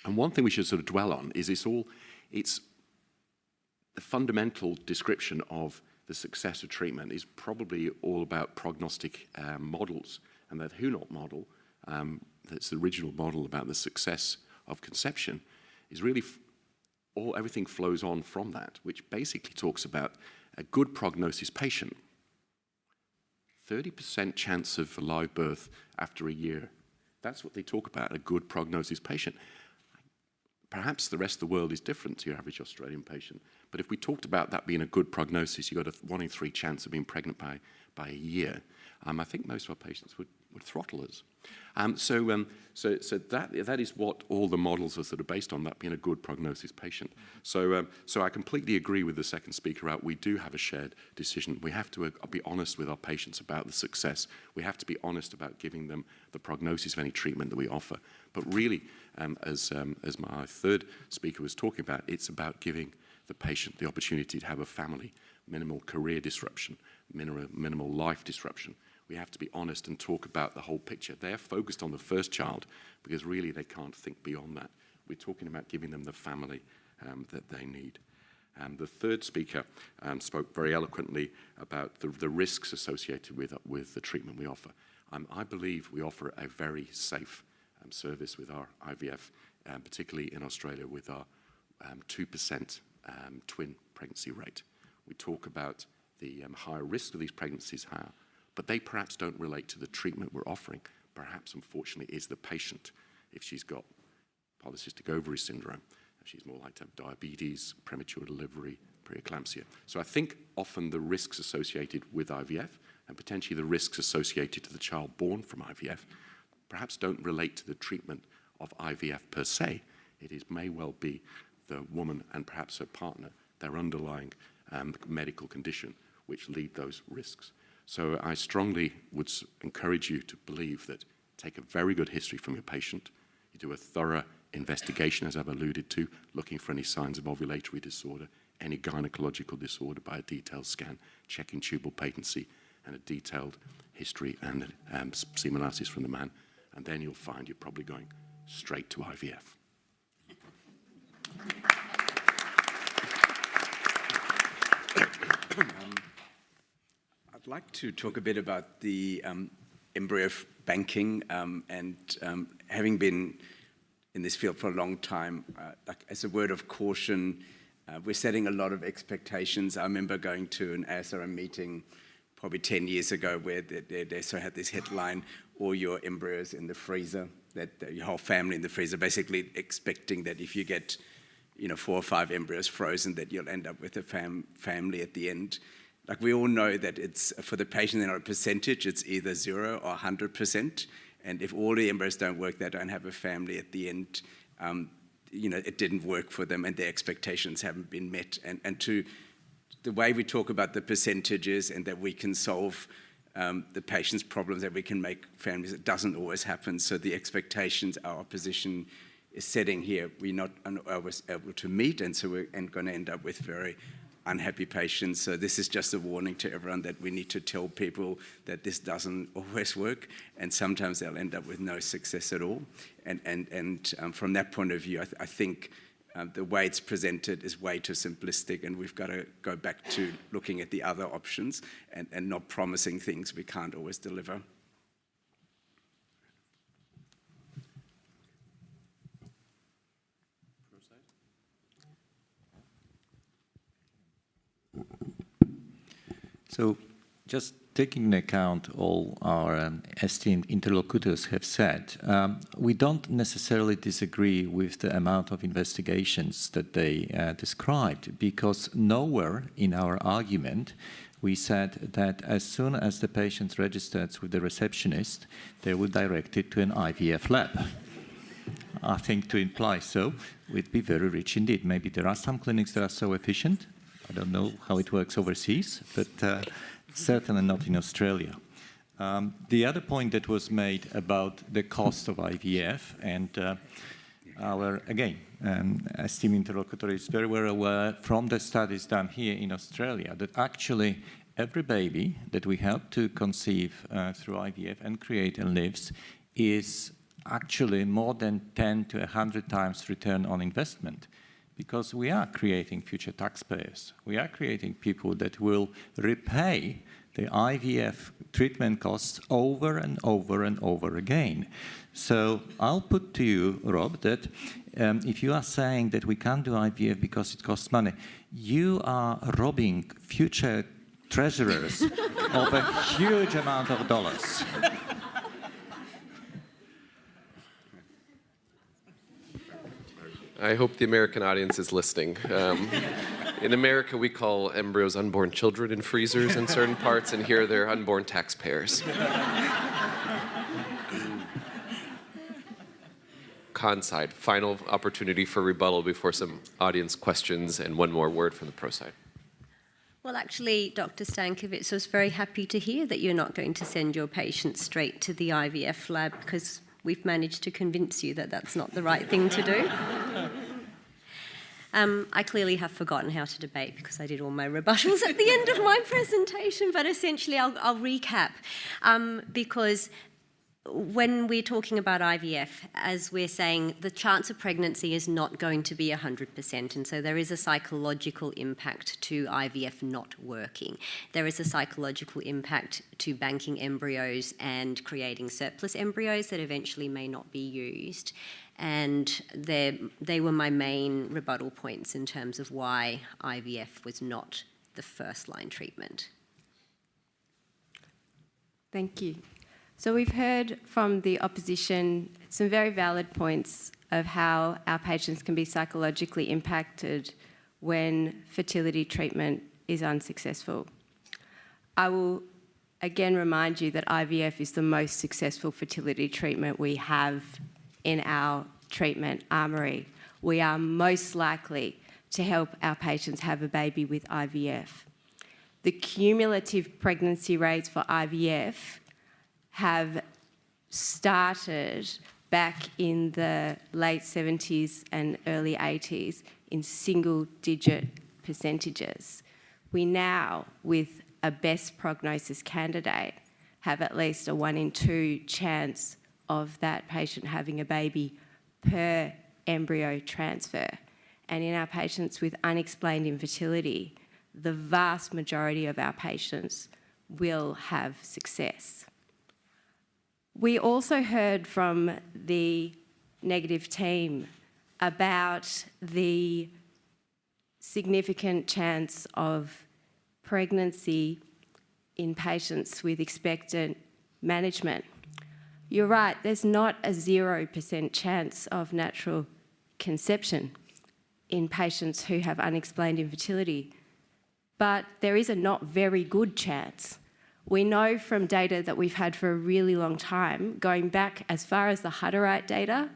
And one thing we should sort of dwell on is it's the fundamental description of the success of treatment is probably all about prognostic models. And that Hunot model, that's the original model about the success of conception, is really everything flows on from that, which basically talks about a good prognosis patient. 30% chance of live birth after a year. That's what they talk about, a good prognosis patient. Perhaps the rest of the world is different to your average Australian patient, but if we talked about that being a good prognosis, you got a 1 in 3 chance of being pregnant by a year, I think most of our patients would throttle us. So that is what all the models are sort of based on, that being a good prognosis patient. So I completely agree with the second speaker out. We do have a shared decision. We have to be honest with our patients about the success. We have to be honest about giving them the prognosis of any treatment that we offer. But really, as my third speaker was talking about, it's about giving the patient the opportunity to have a family, minimal career disruption, minimal life disruption. We have to be honest and talk about the whole picture. They're focused on the first child because really they can't think beyond that. We're talking about giving them the family that they need. The third speaker spoke very eloquently about the risks associated with the treatment we offer. I believe we offer a very safe service with our IVF, particularly in Australia with our 2% twin pregnancy rate. We talk about the higher risk of these pregnancies, but they perhaps don't relate to the treatment we're offering. Perhaps, unfortunately, is the patient. If she's got polycystic ovary syndrome, she's more likely to have diabetes, premature delivery, preeclampsia. So I think often the risks associated with IVF and potentially the risks associated to the child born from IVF perhaps don't relate to the treatment of IVF per se. May well be the woman and perhaps her partner, their underlying medical condition, which lead those risks. So I strongly would encourage you to believe that take a very good history from your patient, you do a thorough investigation, as I've alluded to, looking for any signs of ovulatory disorder, any gynecological disorder by a detailed scan, checking tubal patency, and a detailed history and semen analysis from the man, and then you'll find you're probably going straight to IVF. I'd like to talk a bit about the embryo banking and having been in this field for a long time, as a word of caution, we're setting a lot of expectations. I remember going to an ASRM meeting probably 10 years ago where they sort of had this headline, all your embryos in the freezer, that your whole family in the freezer, basically expecting that if you get 4 or 5 embryos frozen, that you'll end up with a family at the end. Like we all know that it's, for the patient, they're not a percentage, it's either 0 or 100%. And if all the embryos don't work, they don't have a family at the end. It didn't work for them and their expectations haven't been met. And to the way we talk about the percentages and that we can solve the patient's problems, that we can make families, it doesn't always happen. So the expectations our opposition is setting here, we're not always able to meet, and so we're going to end up with very unhappy patients. So this is just a warning to everyone that we need to tell people that this doesn't always work, and sometimes they'll end up with no success at all. And from that point of view, I think the way it's presented is way too simplistic, and we've got to go back to looking at the other options and not promising things we can't always deliver. So just taking into account all our esteemed interlocutors have said, we don't necessarily disagree with the amount of investigations that they described, because nowhere in our argument we said that as soon as the patient registers with the receptionist, they will direct it to an IVF lab. I think to imply so would be very rich indeed. Maybe there are some clinics that are so efficient. I don't know how it works overseas, but certainly not in Australia. The other point that was made about the cost of IVF, and our, again, esteemed interlocutor is very well aware from the studies done here in Australia that actually every baby that we help to conceive through IVF and create and lives is actually more than 10 to 100 times return on investment, because we are creating future taxpayers. We are creating people that will repay the IVF treatment costs over and over and over again. So I'll put to you, Rob, that if you are saying that we can't do IVF because it costs money, you are robbing future treasurers of a huge amount of dollars. I hope the American audience is listening. In America, we call embryos unborn children in freezers in certain parts, and here they're unborn taxpayers. Con side, final opportunity for rebuttal before some audience questions, and one more word from the pro side. Well, actually, Dr. Stankiewicz, I was very happy to hear that you're not going to send your patients straight to the IVF lab, because we've managed to convince you that that's not the right thing to do. I clearly have forgotten how to debate because I did all my rebuttals at the end of my presentation, but essentially I'll recap because when we're talking about IVF, as we're saying, the chance of pregnancy is not going to be 100%, and so there is a psychological impact to IVF not working. There is a psychological impact to banking embryos and creating surplus embryos that eventually may not be used. And they were my main rebuttal points in terms of why IVF was not the first-line treatment. Thank you. So we've heard from the opposition some very valid points of how our patients can be psychologically impacted when fertility treatment is unsuccessful. I will again remind you that IVF is the most successful fertility treatment we have in our treatment armoury. We are most likely to help our patients have a baby with IVF. The cumulative pregnancy rates for IVF have started back in the late 70s and early 80s in single-digit percentages. We now, with a best prognosis candidate, have at least a 1 in 2 chance of that patient having a baby per embryo transfer. And in our patients with unexplained infertility, the vast majority of our patients will have success. We also heard from the negative team about the significant chance of pregnancy in patients with expectant management. You're right, there's not a 0% chance of natural conception in patients who have unexplained infertility, but there is a not very good chance. We know from data that we've had for a really long time, going back as far as the Hutterite data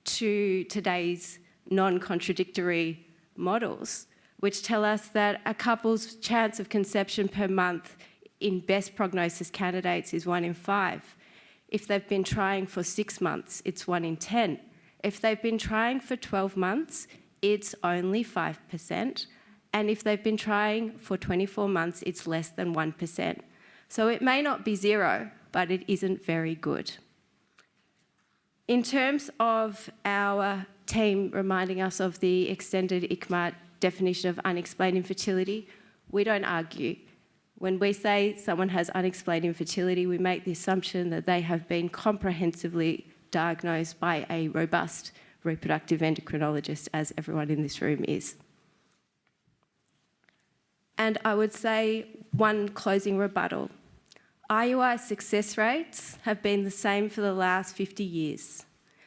to today's non-contradictory models, which tell us that a couple's chance of conception per month in best prognosis candidates is 1 in 5. If they've been trying for 6 months, it's 1 in 10. If they've been trying for 12 months, it's only 5%. And if they've been trying for 24 months, it's less than 1%. So it may not be 0, but it isn't very good. In terms of our team reminding us of the extended ICMAR definition of unexplained infertility, we don't argue. When we say someone has unexplained infertility, we make the assumption that they have been comprehensively diagnosed by a robust reproductive endocrinologist, as everyone in this room is. And I would say one closing rebuttal. IUI success rates have been the same for the last 50 years,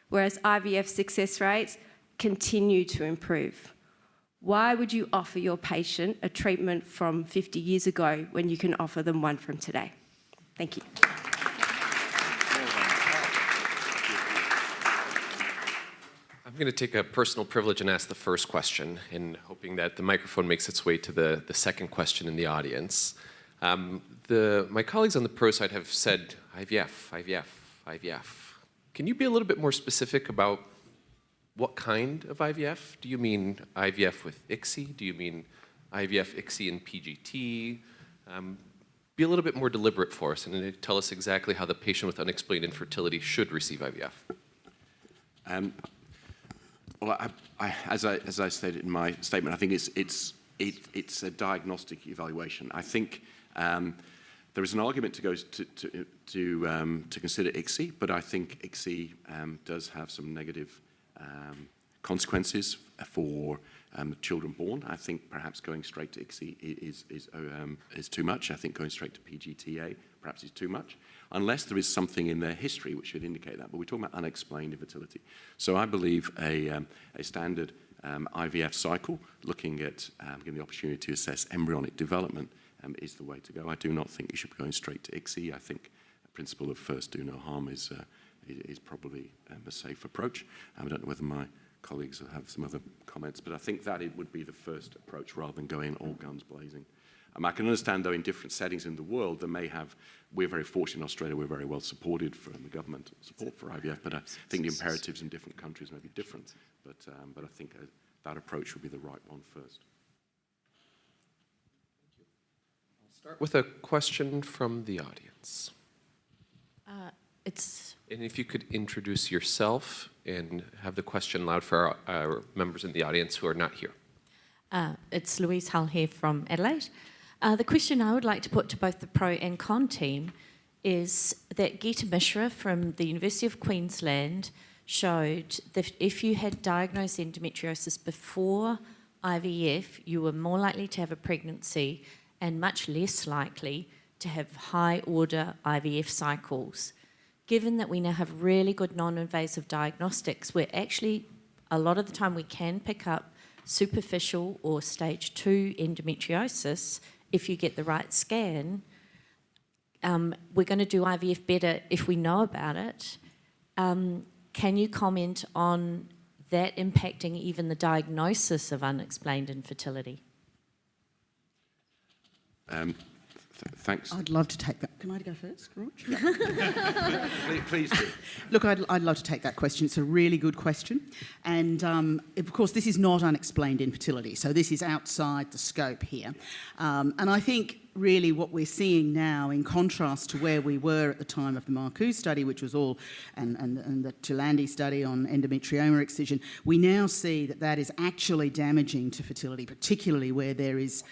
whereas IVF success rates continue to improve. Why would you offer your patient a treatment from 50 years ago when you can offer them one from today? Thank you. I'm going to take a personal privilege and ask the first question, and hoping that the microphone makes its way to the second question in the audience. My colleagues on the pro side have said IVF, IVF, IVF. Can you be a little bit more specific about what kind of IVF? Do you mean IVF with ICSI? Do you mean IVF, ICSI, and PGT? Be a little bit more deliberate for us and tell us exactly how the patient with unexplained infertility should receive IVF. Well, as I stated in my statement, I think it's a diagnostic evaluation. I think there is an argument to go to consider ICSI, but I think ICSI does have some negative consequences for children born. I think perhaps going straight to ICSI is too much. I think going straight to PGTA perhaps is too much, unless there is something in their history which should indicate that. But we're talking about unexplained infertility. So I believe a standard IVF cycle, looking at giving the opportunity to assess embryonic development, is the way to go. I do not think you should be going straight to ICSI. I think the principle of first do no harm is probably a safe approach. I don't know whether my colleagues will have some other comments, but I think that it would be the first approach rather than going all guns blazing. I can understand, though, in different settings in the world, we're very fortunate in Australia, we're very well supported from the government support for IVF, but I think the imperatives in different countries may be different. But I think that approach would be the right one first. I'll start with a question from the audience. And if you could introduce yourself and have the question loud for our members in the audience who are not here. It's Louise Hull here from Adelaide. The question I would like to put to both the pro and con team is that Geeta Mishra from the University of Queensland showed that if you had diagnosed endometriosis before IVF, you were more likely to have a pregnancy and much less likely to have high-order IVF cycles. Given that we now have really good non-invasive diagnostics, where actually a lot of the time we can pick up superficial or stage 2 endometriosis if you get the right scan, we're going to do IVF better if we know about it. Can you comment on that impacting even the diagnosis of unexplained infertility? Thanks. I'd love to take that. Can I go first, Rog? Please do. Look, I'd love to take that question. It's a really good question. And, of course, this is not unexplained infertility, so this is outside the scope here. And I think really what we're seeing now, in contrast to where we were at the time of the Marcoux study, which was all, and the Chilandi study on endometrioma excision, we now see that that is actually damaging to fertility, particularly where there is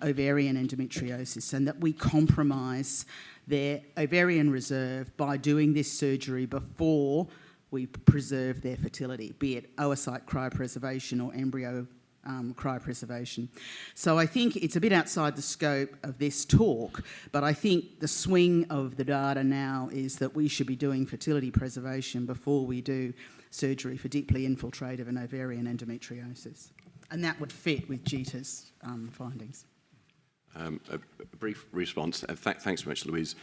ovarian endometriosis, and that we compromise their ovarian reserve by doing this surgery before we preserve their fertility, be it oocyte cryopreservation or embryo cryopreservation. So I think it's a bit outside the scope of this talk, but I think the swing of the data now is that we should be doing fertility preservation before we do surgery for deeply infiltrative and ovarian endometriosis. And that would fit with Geeta's findings. A brief response. Thanks very much, Louise.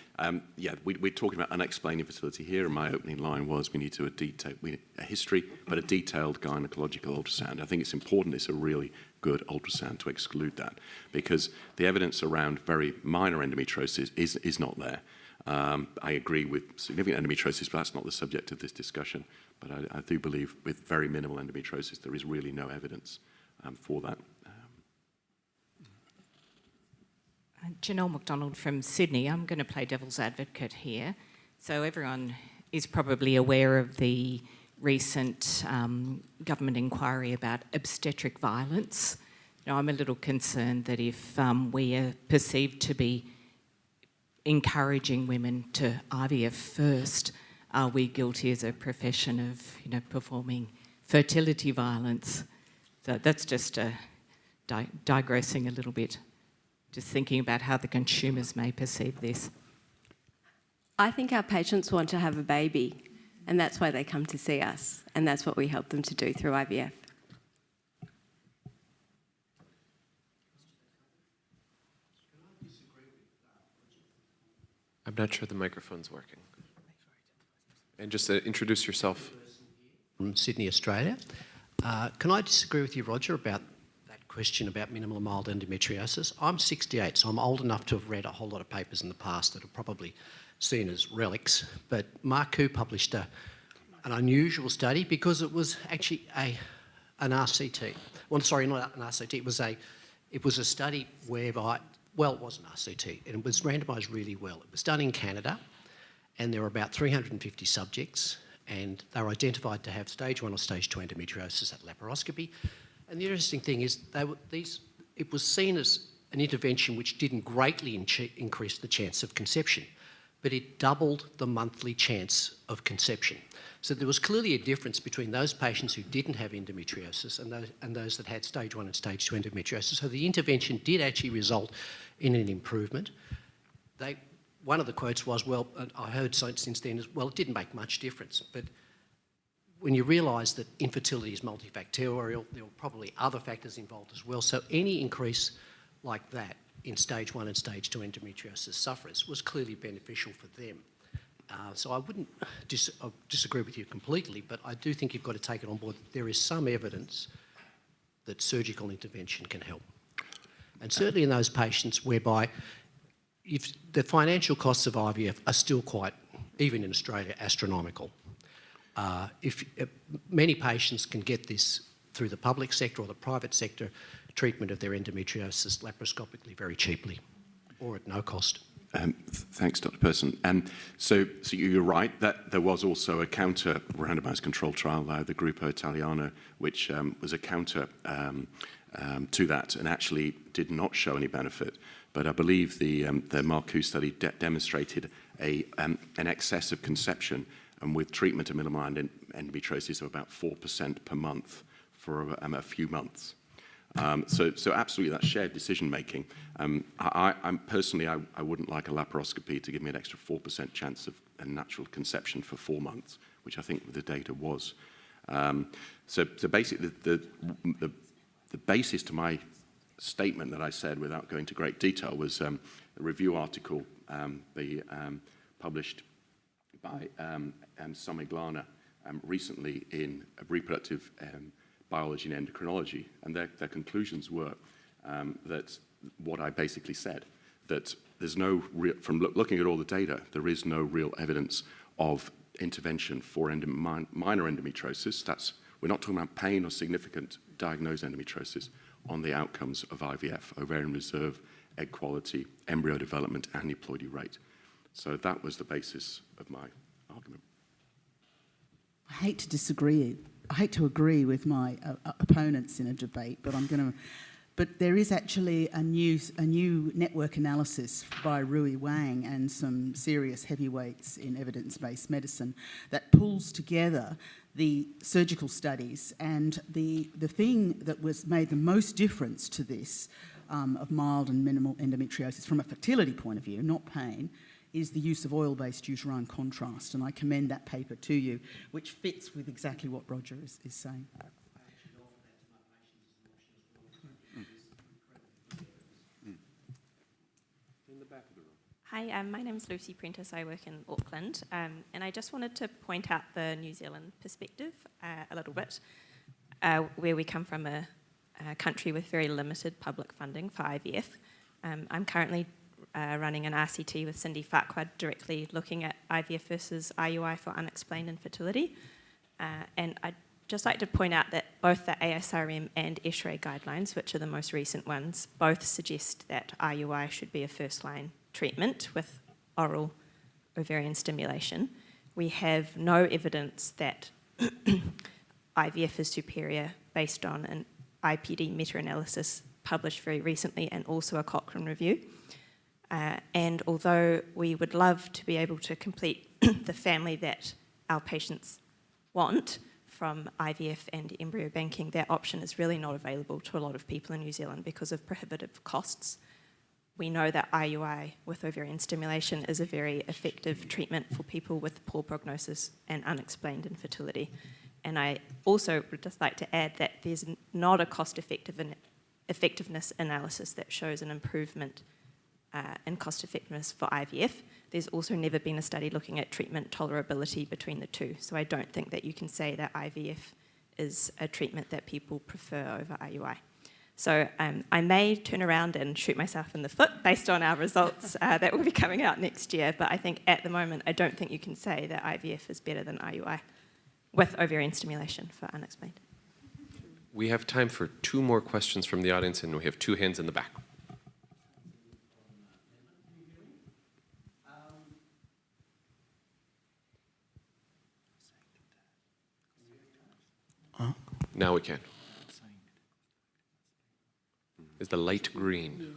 We're talking about unexplained infertility here, and my opening line was we need a history, but a detailed gynecological ultrasound. I think it's important it's a really good ultrasound to exclude that, because the evidence around very minor endometriosis is not there. I agree with significant endometriosis, but that's not the subject of this discussion. But I do believe with very minimal endometriosis, there is really no evidence for that. Janelle McDonald from Sydney. I'm going to play devil's advocate here. So everyone is probably aware of the recent government inquiry about obstetric violence. Now, I'm a little concerned that if we are perceived to be encouraging women to IVF first, are we guilty as a profession of, performing fertility violence? So that's just digressing a little bit. Just thinking about how the consumers may perceive this. I think our patients want to have a baby, and that's why they come to see us, and that's what we help them to do through IVF. I'm not sure the microphone's working. And just introduce yourself. from Sydney, Australia. Can I disagree with you, Roger, about that question about minimal and mild endometriosis? I'm 68, so I'm old enough to have read a whole lot of papers in the past that are probably seen as relics, but Mark Hu published an unusual study because it was actually an RCT. Well, sorry, not an RCT. It was a study whereby, well, it was an RCT, and it was randomised really well. It was done in Canada, and there were about 350 subjects, and they were identified to have stage 1 or stage 2 endometriosis at laparoscopy. And the interesting thing is it was seen as an intervention which didn't greatly increase the chance of conception, but it doubled the monthly chance of conception. So there was clearly a difference between those patients who didn't have endometriosis and those that had stage 1 and stage 2 endometriosis. So the intervention did actually result in an improvement. One of the quotes was, well, I heard since then, well, it didn't make much difference. But when you realise that infertility is multifactorial, there were probably other factors involved as well. So any increase like that in stage 1 and stage 2 endometriosis sufferers was clearly beneficial for them. So I wouldn't disagree with you completely, but I do think you've got to take it on board that there is some evidence that surgical intervention can help. And certainly in those patients whereby if the financial costs of IVF are still quite, even in Australia, astronomical. Many patients can get this through the public sector or the private sector treatment of their endometriosis laparoscopically very cheaply or at no cost. Thanks, Dr. Persson. So you're right that there was also a counter randomised controlled trial, the Gruppo Italiano, which was a counter to that and actually did not show any benefit. But I believe the Mark Hu study demonstrated an excess of conception, and with treatment of minimal endometriosis of about 4% per month for a few months. So absolutely, that shared decision making. I'm personally, I wouldn't like a laparoscopy to give me an extra 4% chance of a natural conception for 4 months, which I think the data was. So basically, the basis to my statement that I said, without going to great detail, was a review article published by Somiglana recently in Reproductive Biology and Endocrinology, and their conclusions were that what I basically said, that there's no from looking at all the data, there is no real evidence of intervention for minor endometriosis. We're not talking about pain or significant diagnosed endometriosis on the outcomes of IVF, ovarian reserve, egg quality, embryo development, and aneuploidy rate. So that was the basis of my argument. I hate to disagree. I hate to agree with my opponents in a debate, but I'm going to. But there is actually a new network analysis by Rui Wang and some serious heavyweights in evidence-based medicine that pulls together the surgical studies, and the thing that was made the most difference to this of mild and minimal endometriosis from a fertility point of view, not pain, is the use of oil-based uterine contrast, and I commend that paper to you, which fits with exactly what Roger is saying. Hi, my name is Lucy Prentice. I work in Auckland, and I just wanted to point out the New Zealand perspective a little bit, where we come from a country with very limited public funding for IVF. I'm currently running an RCT with Cindy Farquhar directly looking at IVF versus IUI for unexplained infertility, and I'd just like to point out that both the ASRM and ANZSREI guidelines, which are the most recent ones, both suggest that IUI should be a first-line treatment with oral ovarian stimulation. We have no evidence that IVF is superior based on an IPD meta-analysis published very recently and also a Cochrane review. And although we would love to be able to complete the family that our patients want from IVF and embryo banking, that option is really not available to a lot of people in New Zealand because of prohibitive costs. We know that IUI with ovarian stimulation is a very effective treatment for people with poor prognosis and unexplained infertility. And I also would just like to add that there's not a cost-effectiveness analysis that shows an improvement and cost effectiveness for IVF. There's also never been a study looking at treatment tolerability between the two. So I don't think that you can say that IVF is a treatment that people prefer over IUI. So I may turn around and shoot myself in the foot based on our results that will be coming out next year, but I think at the moment I don't think you can say that IVF is better than IUI with ovarian stimulation for unexplained. We have time for 2 more questions from the audience, and we have 2 hands in the back. Now we can. Is the light green?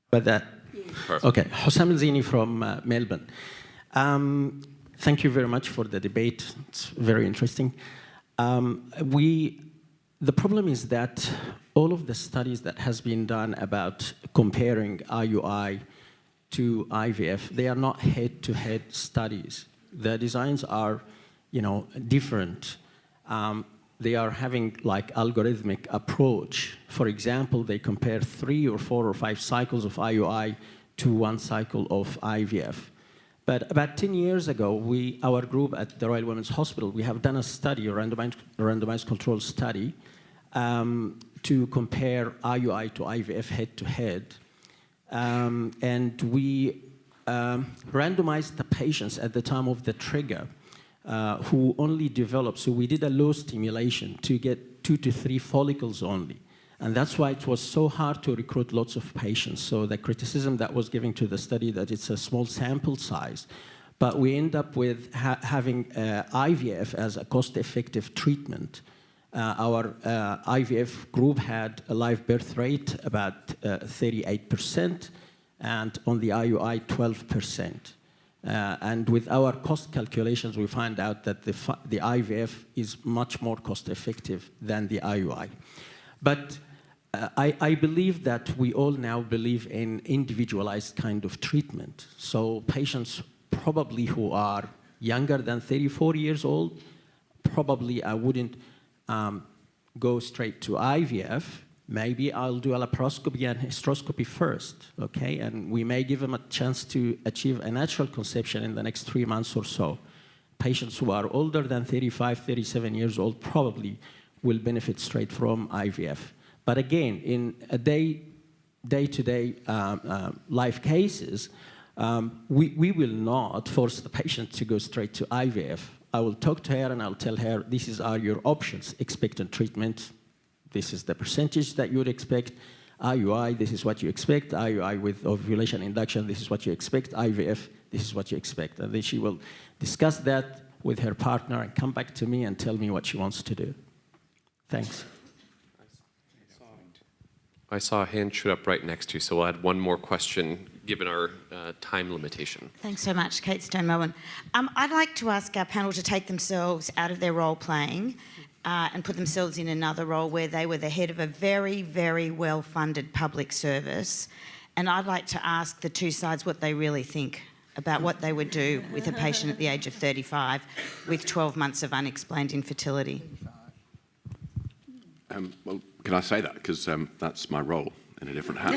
But that. Perfect. Okay, Hossam El-Zini from Melbourne. Thank you very much for the debate. It's very interesting. The problem is that all of the studies that has been done about comparing IUI to IVF, they are not head-to-head studies. The designs are, different. They are having like algorithmic approach. For example, they compare 3 or 4 or 5 cycles of IUI to 1 cycle of IVF. But about 10 years ago, our group at the Royal Women's Hospital, we have done a study, a randomized control study, to compare IUI to IVF head-to-head. And we randomized the patients at the time of the trigger who only developed, so we did a low stimulation to get 2 to 3 follicles only. And that's why it was so hard to recruit lots of patients. So the criticism that was given to the study that it's a small sample size. But we end up with having IVF as a cost-effective treatment. Our IVF group had a live birth rate about 38%, and on the IUI, 12%. And with our cost calculations, we find out that the IVF is much more cost-effective than the IUI. But I believe that we all now believe in individualized kind of treatment. So patients probably who are younger than 34 years old, probably I wouldn't go straight to IVF. Maybe I'll do a laparoscopy and hysteroscopy first, okay? And we may give them a chance to achieve a natural conception in the next 3 months or so. Patients who are older than 35, 37 years old probably will benefit straight from IVF. But again, in a day-to-day life cases, we will not force the patient to go straight to IVF. I will talk to her and I'll tell her, these are your options. Expectant treatment, this is the percentage that you would expect. IUI, this is what you expect. IUI with ovulation induction, this is what you expect. IVF, this is what you expect. And then she will discuss that with her partner and come back to me and tell me what she wants to do. Thanks. I saw a hand shoot up right next to you, so we'll add 1 more question, given our time limitation. Thanks so much. Kate Stone, Melbourne. I'd like to ask our panel to take themselves out of their role-playing and put themselves in another role where they were the head of a very, very well-funded public service. And I'd like to ask the 2 sides what they really think about what they would do with a patient at the age of 35 with 12 months of unexplained infertility. Well, can I say that? Because that's my role in a different hat.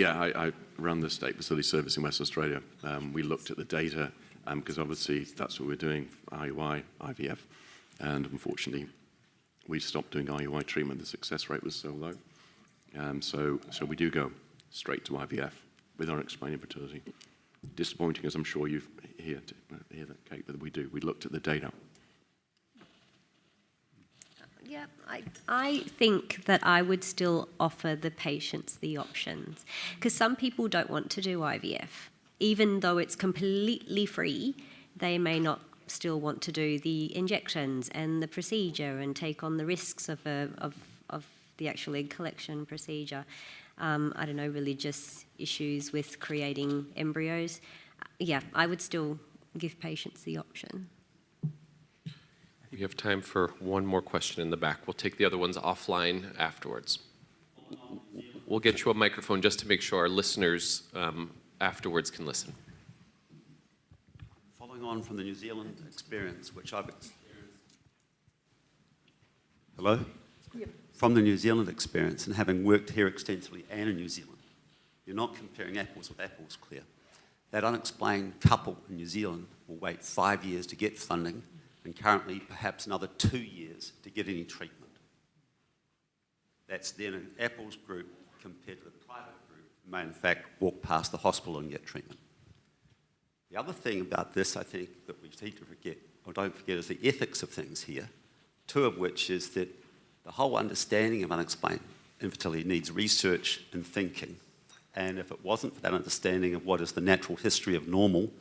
I run the state facility service in West Australia. We looked at the data because obviously that's what we're doing for IUI, IVF. And unfortunately, we stopped doing IUI treatment. The success rate was so low. So we do go straight to IVF with unexplained infertility. Disappointing, as I'm sure you've heard that, Kate, but we do. We looked at the data. Yeah, I think that I would still offer the patients the options, because some people don't want to do IVF. Even though it's completely free, they may not still want to do the injections and the procedure and take on the risks of the actual egg collection procedure. I don't know, religious issues with creating embryos. Yeah, I would still give patients the option. We have time for 1 more question in the back. We'll take the other ones offline afterwards. We'll get you a microphone just to make sure our listeners afterwards can listen. Following on from the New Zealand experience, which I've experienced. Hello? Yep. from the New Zealand experience and having worked here extensively and in New Zealand, you're not comparing apples with apples, Claire. That unexplained couple in New Zealand will wait 5 years to get funding and currently perhaps another 2 years to get any treatment. That's then an apples group compared to the private group who may in fact walk past the hospital and get treatment. The other thing about this I think that we need to forget, or don't forget, is the ethics of things here, two of which is that the whole understanding of unexplained infertility needs research and thinking. And if it wasn't for that understanding of what is the natural history of normal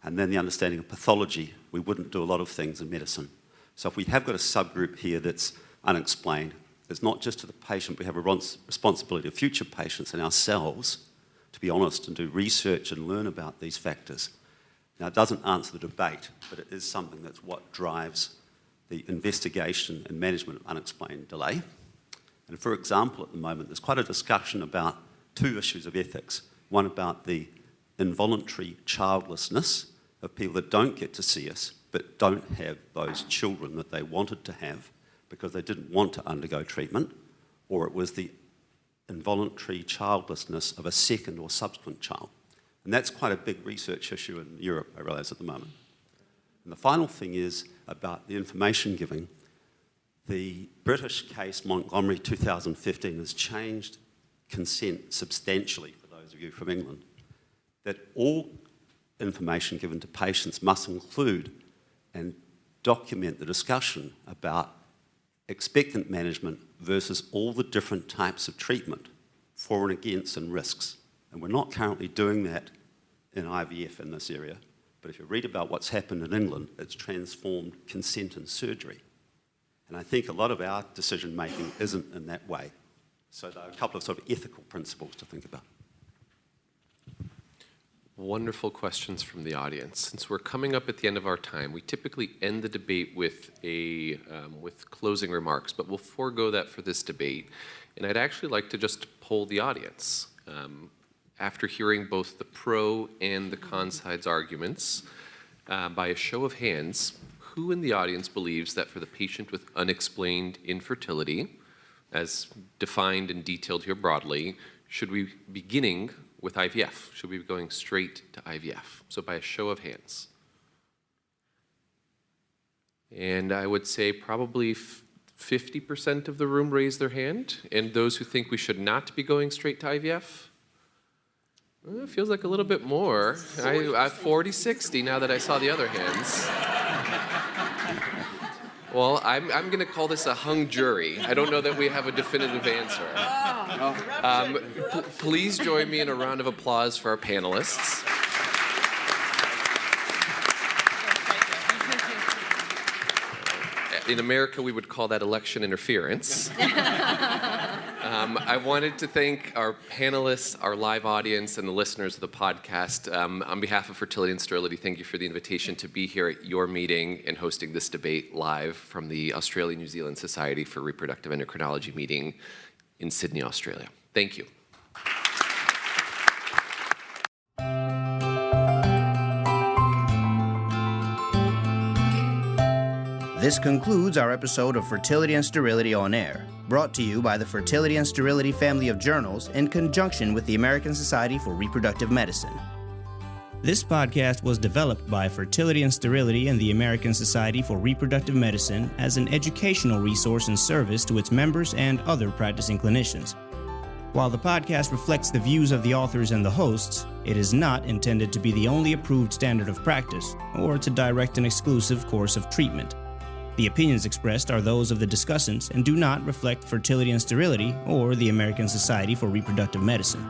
and then the understanding of pathology, we wouldn't do a lot of things in medicine. So if we have got a subgroup here that's unexplained, it's not just to the patient, we have a responsibility of future patients and ourselves to be honest and do research and learn about these factors. Now, it doesn't answer the debate, but it is something that's what drives the investigation and management of unexplained delay. And for example, at the moment, there's quite a discussion about two issues of ethics. One about the involuntary childlessness of people that don't get to see us, but don't have those children that they wanted to have because they didn't want to undergo treatment, or it was the involuntary childlessness of a second or subsequent child. And that's quite a big research issue in Europe, I realise, at the moment. And the final thing is about the information giving. The British case, Montgomery 2015, has changed consent substantially, for those of you from England, that all information given to patients must include and document the discussion about expectant management versus all the different types of treatment, for and against and risks. And we're not currently doing that in IVF in this area, but if you read about what's happened in England, it's transformed consent in surgery. And I think a lot of our decision making isn't in that way. So there are a couple of sort of ethical principles to think about. Wonderful questions from the audience. Since we're coming up at the end of our time, we typically end the debate with closing remarks, but we'll forego that for this debate. And I'd actually like to just poll the audience. After hearing both the pro and the con sides arguments, by a show of hands, who in the audience believes that for the patient with unexplained infertility, as defined and detailed here broadly, should we be beginning with IVF? Should we be going straight to IVF? So by a show of hands. And I would say probably 50% of the room raised their hand. And those who think we should not be going straight to IVF? Well, it feels like a little bit more. I 40-60 now that I saw the other hands. Well, I'm going to call this a hung jury. I don't know that we have a definitive answer. Please join me in a round of applause for our panelists. In America, we would call that election interference. I wanted to thank our panelists, our live audience, and the listeners of the podcast. On behalf of Fertility and Sterility, thank you for the invitation to be here at your meeting and hosting this debate live from the Australia-New Zealand Society for Reproductive Endocrinology meeting in Sydney, Australia. Thank you. This concludes our episode of Fertility and Sterility on Air, brought to you by the Fertility and Sterility family of journals in conjunction with the American Society for Reproductive Medicine. This podcast was developed by Fertility and Sterility and the American Society for Reproductive Medicine as an educational resource and service to its members and other practicing clinicians. While the podcast reflects the views of the authors and the hosts, it is not intended to be the only approved standard of practice or to direct an exclusive course of treatment. The opinions expressed are those of the discussants and do not reflect Fertility and Sterility or the American Society for Reproductive Medicine.